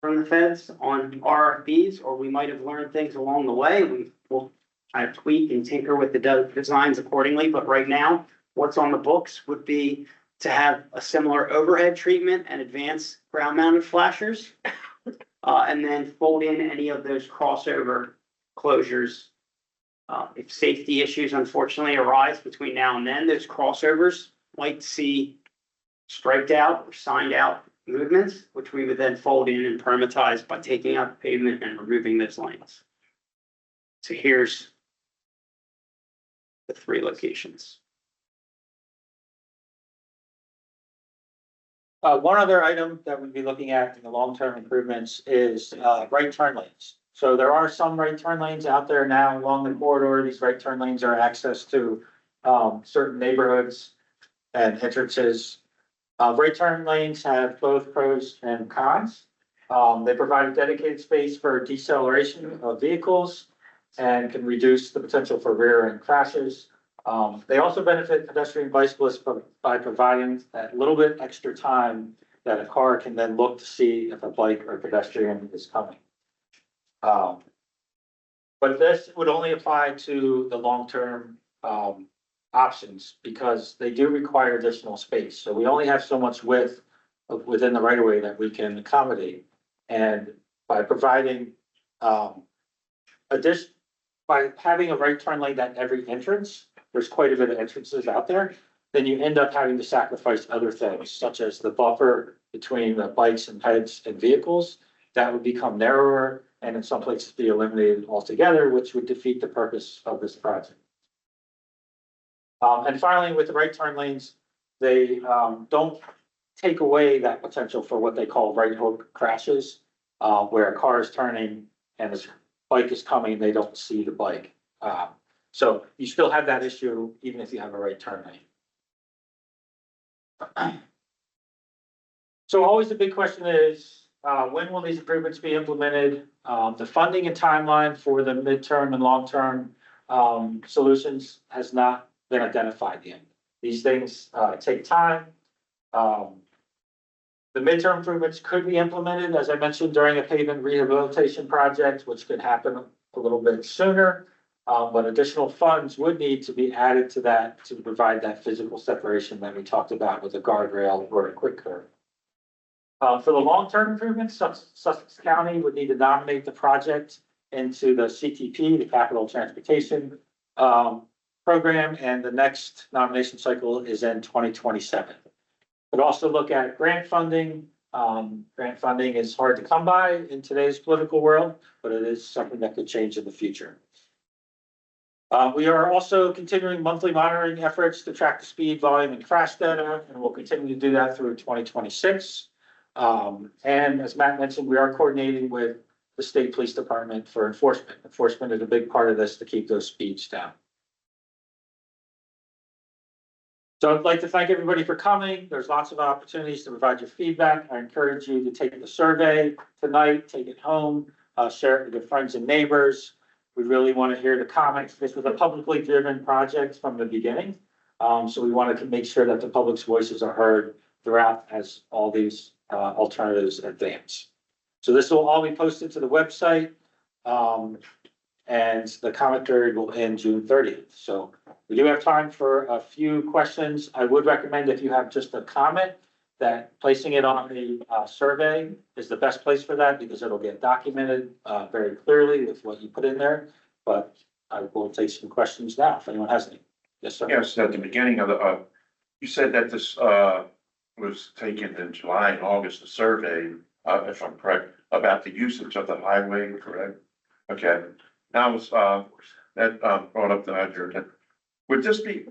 from the feds on RFPs, or we might have learned things along the way. We'll kind of tweak and tinker with the designs accordingly, but right now what's on the books would be to have a similar overhead treatment and advanced ground mounted flashers. And then fold in any of those crossover closures. If safety issues unfortunately arise between now and then, those crossovers might see striped out or signed out movements, which we would then fold in and permatize by taking out the pavement and removing those lanes. So here's the 3 locations. One other item that we'd be looking at in the long-term improvements is, right turn lanes. So there are some right turn lanes out there now along the corridor. These right turn lanes are access to, certain neighborhoods and entrances. Right turn lanes have both pros and cons. They provide a dedicated space for deceleration of vehicles and can reduce the potential for rear end crashes. They also benefit pedestrian bicyclists by providing that little bit extra time that a car can then look to see if a bike or pedestrian is coming. But this would only apply to the long-term, options because they do require additional space. So we only have so much width within the right of way that we can accommodate. And by providing, by having a right turn lane at every entrance, there's quite a bit of entrances out there, then you end up having to sacrifice other things, such as the buffer between the bikes and peds and vehicles. That would become narrower and in some places be eliminated altogether, which would defeat the purpose of this project. And finally, with the right turn lanes, they don't take away that potential for what they call right hook crashes, where a car is turning and this bike is coming, they don't see the bike. So you still have that issue even if you have a right turn lane. So always the big question is, when will these improvements be implemented? The funding and timeline for the midterm and long-term solutions has not been identified yet. These things take time. The midterm improvements could be implemented, as I mentioned, during a pavement rehabilitation project, which could happen a little bit sooner. But additional funds would need to be added to that to provide that physical separation that we talked about with a guardrail or a quick curve. For the long-term improvements, Sussex County would need to nominate the project into the CTP, the Capital Transportation Program, and the next nomination cycle is in 2027. But also look at grant funding. Grant funding is hard to come by in today's political world, but it is something that could change in the future. We are also continuing monthly monitoring efforts to track the speed, volume, and crash data, and we'll continue to do that through 2026. And as Matt mentioned, we are coordinating with the state police department for enforcement. Enforcement is a big part of this to keep those speeds down. So I'd like to thank everybody for coming. There's lots of opportunities to provide your feedback. I encourage you to take the survey tonight, take it home, share it with your friends and neighbors. We really want to hear the comments. This was a publicly driven project from the beginning. So we wanted to make sure that the public's voices are heard throughout as all these alternatives advance. So this will all be posted to the website. And the comment period will end June 30th. So we do have time for a few questions. I would recommend if you have just a comment that placing it on the survey is the best place for that because it'll get documented very clearly with what you put in there. But I will take some questions now if anyone has any. Yes, sir. Yes, at the beginning of the, you said that this was taken in July and August, the survey, if I'm correct, about the usage of the highway, correct? Okay. Now, that brought up the idea. Would this be,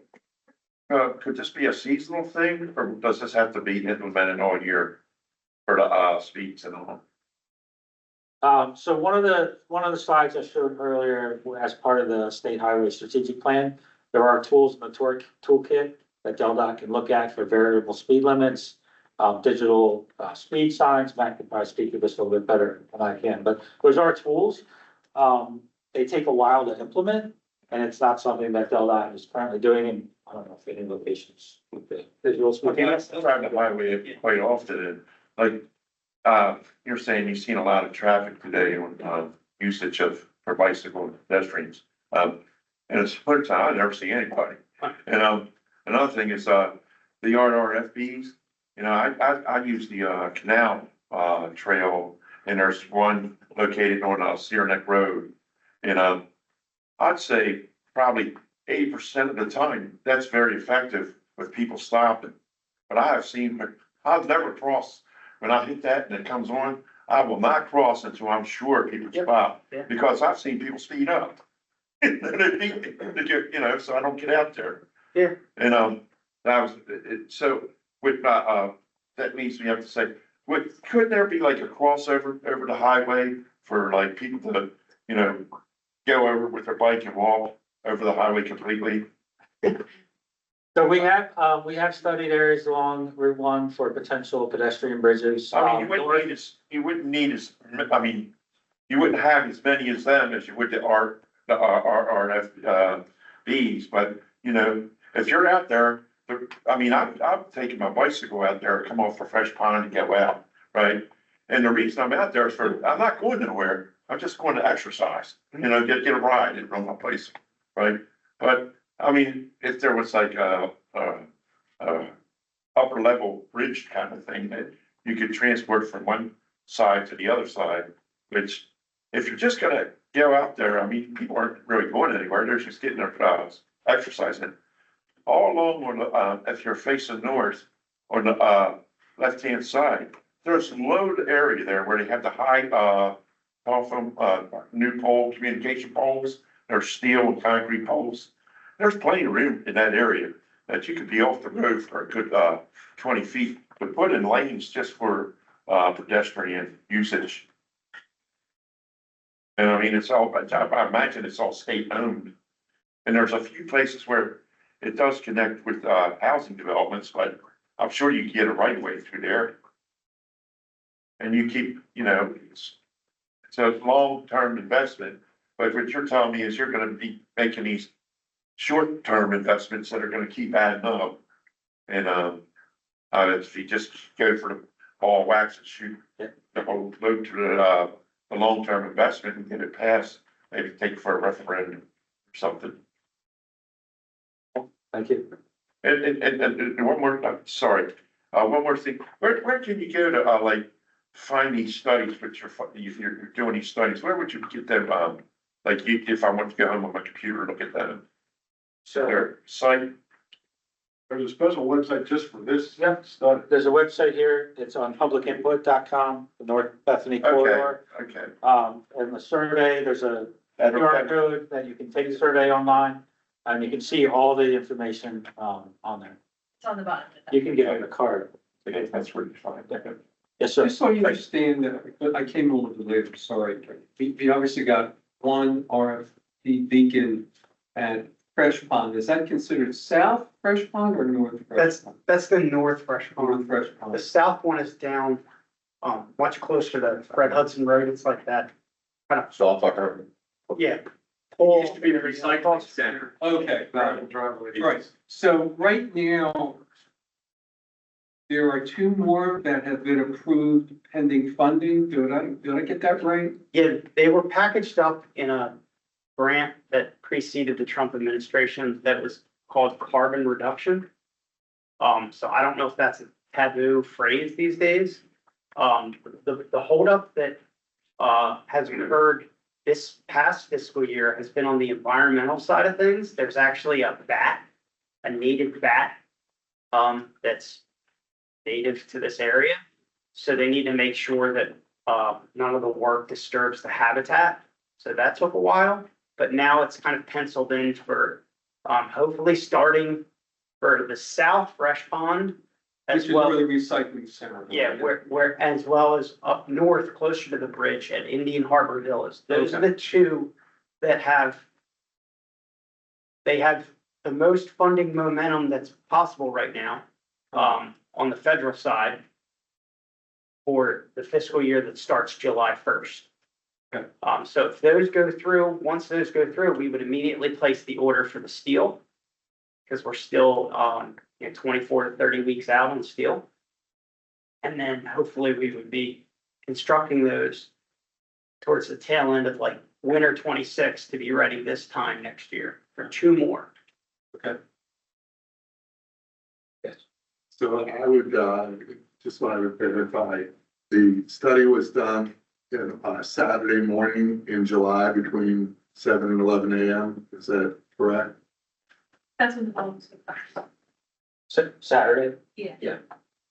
could this be a seasonal thing, or does this have to be implemented all year for the speeds and all? So one of the slides I showed earlier as part of the state highway strategic plan, there are tools in the toolkit that DelDOT can look at for variable speed limits, digital speed signs. Matt can probably speak to this a little bit better than I can, but those are tools. They take a while to implement, and it's not something that DelDOT is currently doing in, I don't know if any locations with the digital speed. Okay, I drive the highway quite often, and like, you're saying you've seen a lot of traffic today on usage for bicycle and pedestrians. And it's winter time, I never see anybody. And Another thing is, the RRFBs, you know, I use the, canal, trail, and there's one located on, Sear Neck Road. And, I'd say probably 80% of the time, that's very effective with people stopping. But I have seen, I've never crossed, when I hit that and it comes on, I will not cross until I'm sure people stop. yeah. Because I've seen people speed up. And they beat me to get, you know, so I don't get out there. Yeah. And, that was, so with, that means we have to say, could there be like a crossover over the highway for like people to, you know, go over with their bike and walk over the highway completely? So we have studied areas along Route 1 for potential pedestrian bridges. I mean, you wouldn't need as, I mean, you wouldn't have as many as them as you would the RFBs, but, you know, if you're out there, I mean, I'm taking my bicycle out there, come off for Fresh Pond and go out, right? And the reason I'm out there is I'm not going nowhere, I'm just going to exercise, you know, get a ride and run my bicycle, right? But, I mean, if there was like a upper level bridge kind of thing that you could transport from one side to the other side, which if you're just gonna go out there, I mean, people aren't really going anywhere, they're just getting their exercising. All along on the, if you're facing north on the, left-hand side, there's a load area there where they have the high, telephone, new pole, communication poles, there's steel and concrete poles. There's plenty of room in that area that you could be off the road for a good, 20 feet, but put in lanes just for, pedestrian usage. And I mean, it's all, I imagine it's all state owned. And there's a few places where it does connect with, housing developments, but I'm sure you can get a right of way through there. And you keep, you know, it's a long-term investment, but what you're telling me is you're gonna be making these short-term investments that are gonna keep adding up. And, if you just go for the ball wax and shoot the whole load to the long-term investment and get it passed, maybe take it for a referendum or something. Thank you. And one more, sorry, one more thing, where can you go to, like, find these studies, if you're doing these studies, where would you get them, like, if I want to go home on my computer and look at them? So their site? There's a special website just for this study. There's a website here, it's on publicinput.com, the North Bethany corridor. Okay. And the survey, there's a QR code that you can take the survey online, and you can see all the information, on there. It's on the bottom. You can get a card. Okay, that's where you find it. Yes, sir. Just so you understand that, I came a little bit later, sorry. We obviously got one RFP beacon at Fresh Pond. Is that considered South Fresh Pond or North Fresh Pond? That's the North Fresh North Pond. Fresh The Pond. south one is down, much closer to Fred Hudson Road. It's like that, So off like her. yeah. It used to be the recycling center. Okay, right. So right now, there are two more that have been approved pending funding. Did I get that right? Yeah, they were packaged up in a grant that preceded the Trump administration that was called carbon reduction. So I don't know if that's a taboo phrase these days. The holdup that, has occurred this past fiscal year has been on the environmental side of things. There's actually a native bat, that's native to this area. So they need to make sure that, none of the work disturbs the habitat. So that took a while, but now it's kind of penciled in for, hopefully starting for the South Fresh Pond. Which As is well, where the recycling center. yeah, where, as well as up north, closer to the bridge at Indian Harbor Villas. Those are the two that they have the most funding momentum that's possible right now, on the federal side for the fiscal year that starts July 1st. Okay. So if those go through, once those go through, we would immediately place the order for the steel. Because we're still, 24 to 30 weeks out on steel. And then hopefully we would be constructing those towards the tail end of like winter 26 to be ready this time next year for two more. Okay. So I would, just want to verify, the study was done on a Saturday morning in July between 7 and 11 AM. Is that correct? That's when the phones. Saturday?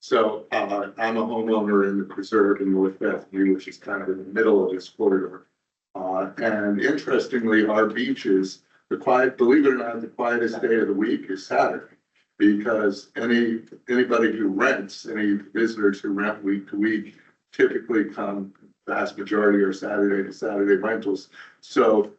So, I'm a homeowner in the preserve in North Bethany, which is kind of in the middle of this corridor. And interestingly, our beaches, believe it or not, the quietest day of the week is Saturday. Because anybody who rents, any visitors who rent week to week typically come, vast majority are Saturday to Saturday rentals. So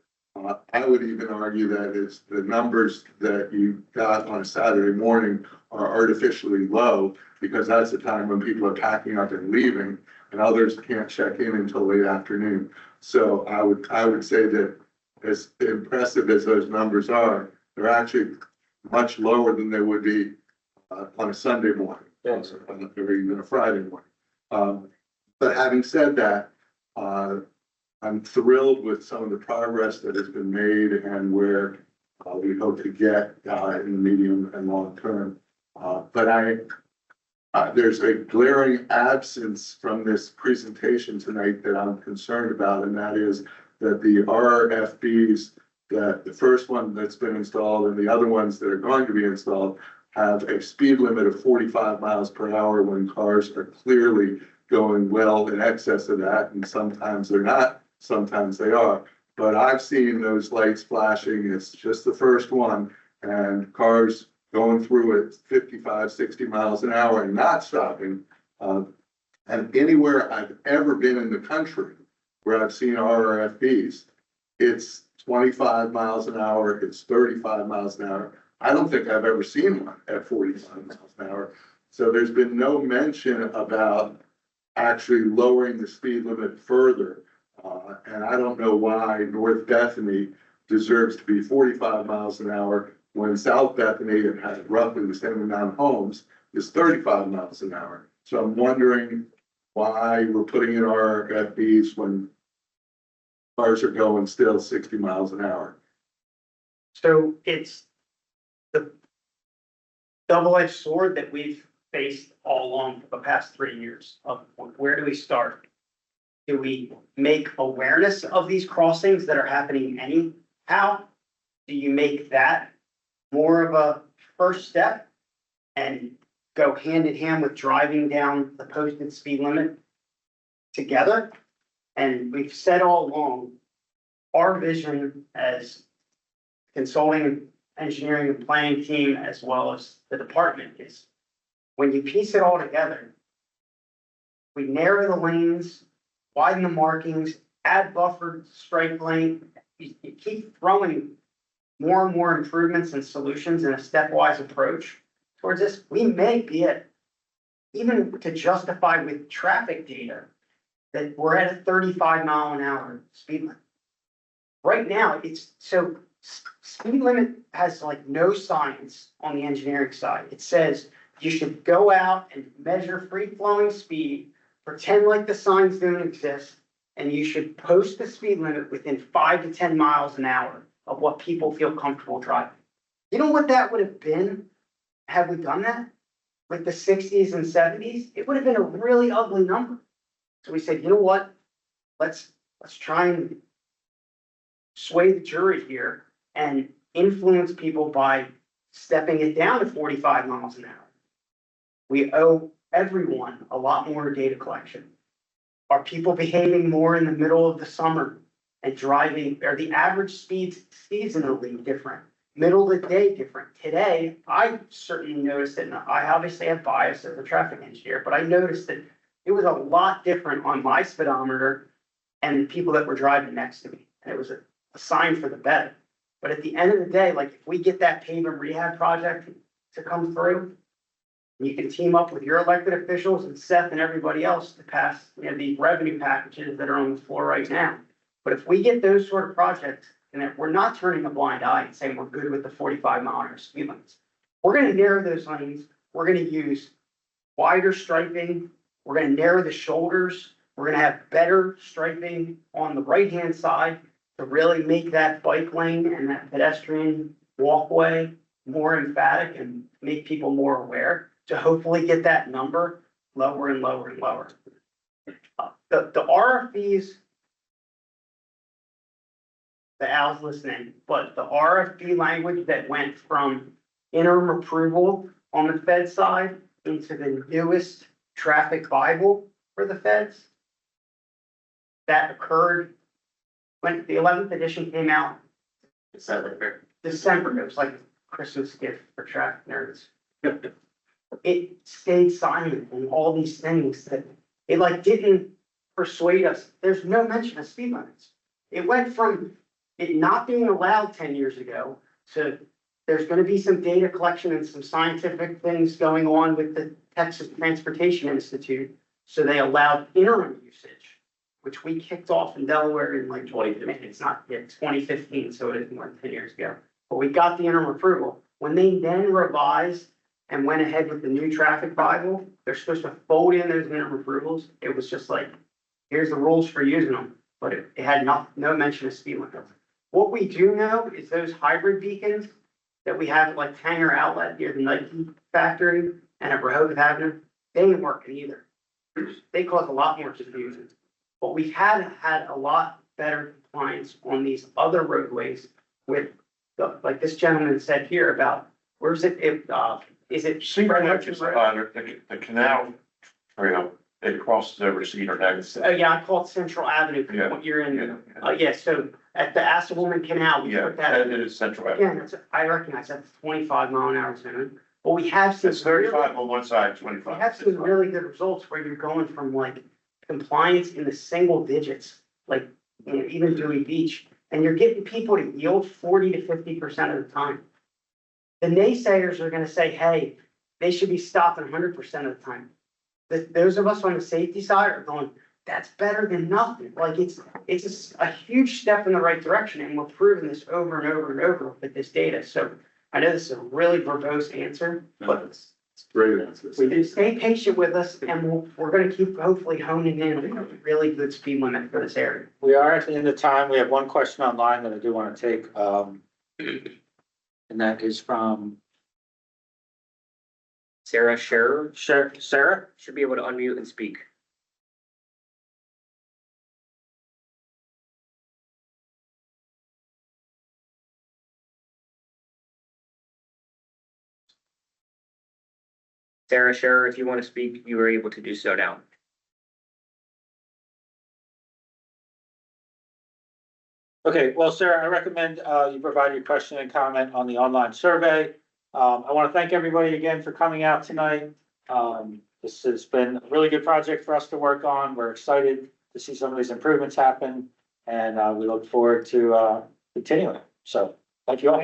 I would even argue that it's the numbers that you got on a Saturday morning are artificially low because that's the time when people are packing up and leaving and others can't check in until late afternoon. So I would say that as impressive as those numbers are, they're actually much lower than they would be on a Sunday morning, or even a Friday morning. But having said that, I'm thrilled with some of the progress that has been made and where we hope to get in the medium and long term. But there's a glaring absence from this presentation tonight that I'm concerned about, and that is that the RFBs, that the first one that's been installed and the other ones that are going to be installed have a speed limit of 45 miles per hour when cars are clearly going well in excess of that. And sometimes they're not, sometimes they are. But I've seen those lights flashing. It's just the first one and cars going through at 55, 60 miles an hour and not stopping. And anywhere I've ever been in the country where I've seen RFBs, it's 25 miles an hour, it's 35 miles an hour. I don't think I've ever seen one at 45 miles an hour. So there's been no mention about actually lowering the speed limit further. And I don't know why North Bethany deserves to be 45 miles an hour when South Bethany, that has roughly the same amount of homes, is 35 miles an hour. So I'm wondering why we're putting in RFBs when cars are going still 60 miles an hour. So it's the double-edged sword that we've faced all along for the past 3 years of where do we start? Do we make awareness of these crossings that are happening anyhow? Do you make that more of a first step and go hand in hand with driving down the posted speed limit together? And we've said all along, our vision as consulting, engineering and planning team, as well as the department, is when you piece it all together, we narrow the lanes, widen the markings, add buffered strike lane, you keep throwing more and more improvements and solutions in a stepwise approach towards this. We may be at, even to justify with traffic data, that we're at a 35 mile an hour speed limit. Right now, it's so speed limit has like no science on the engineering side. It says you should go out and measure free flowing speed, pretend like the signs don't exist, and you should post the speed limit within 5 to 10 miles an hour of what people feel comfortable driving. You know what that would have been had we done that with the 60s and 70s? It would have been a really ugly number. So we said, you know what? Let's try and sway the jury here and influence people by stepping it down to 45 miles an hour. We owe everyone a lot more data collection. Are people behaving more in the middle of the summer and driving? Are the average speeds seasonally different? Middle of the day different? Today, I certainly noticed it, and I obviously have bias as a traffic engineer, but I noticed that it was a lot different on my speedometer and the people that were driving next to me. And it was a sign for the better. But at the end of the day, like if we get that pavement rehab project to come through, you can team up with your elected officials and Seth and everybody else to pass, these revenue packages that are on the floor right now. But if we get those sort of projects, and that we're not turning a blind eye and saying we're good with the 45 mile an hour speed limits, we're going to narrow those lanes. We're going to use wider striping. We're going to narrow the shoulders. We're going to have better striping on the right-hand side to really make that bike lane and that pedestrian walkway more emphatic and make people more aware. to hopefully get that number lower and lower and lower. The RFPs, the Al's listening, but the RFP language that went from interim approval on the Fed side into the newest traffic Bible for the feds, that occurred when the 11th edition came out. December, it was like a Christmas gift for traffic nerds. It stayed silent on all these things that it like didn't persuade us. There's no mention of speed limits. It went from it not being allowed 10 years ago to there's going to be some data collection and some scientific things going on with the Texas Transportation Institute. So they allowed interim usage, which we kicked off in Delaware in like 2015. It's not yet 2015, so it is more than 10 years ago. But we got the interim approval. When they then revised and went ahead with the new traffic Bible, they're supposed to fold in those interim approvals. It was just like, here's the rules for using them, but it had no mention of speed limits. What we do know is those hybrid beacons that we have at like Tanger Outlet near the Nike factory and at Rehoboth Avenue, they ain't working either. They cause a lot more confusion. But we've had a lot better compliance on these other roadways with the, like this gentleman said here about, where's it, is it? Cedar Neck is the canal trail, it crosses over Cedar Neck. Yeah, I call it Central Avenue, Yeah. what you're in. Yeah. Yeah, so at the Assawoman Canal, we Yeah, put that. that is Central Avenue. Again, I recognize that's 25-mile-an-hour zone, but we have seen. It's 35 on one side, 25. We have seen really good results where you're going from like compliance in the single digits, like, you know, even Dewey Beach, and you're getting people to yield 40 to 50% of the time. The naysayers are gonna say, hey, they should be stopping 100% of the time. Those of us on the safety side are going, that's better than nothing. Like it's a huge step in the right direction, and we're proving this over and over and over with this data. So I know this is a really verbose answer, but It's great answers. we do stay patient with us, and we're gonna keep hopefully honing in on a really good speed limit for this area. We are at the end of time. We have one question online that I do want to take, and that is from Sarah Scherer Sarah. should be able to unmute and speak. Sarah Scherer, if you want to speak, you are able to do so now. Okay, well, Sarah, I recommend you provide your question and comment on the online survey. I want to thank everybody again for coming out tonight. This has been a really good project for us to work on. We're excited to see some of these improvements happen, and we look forward to continuing. So, thank you all.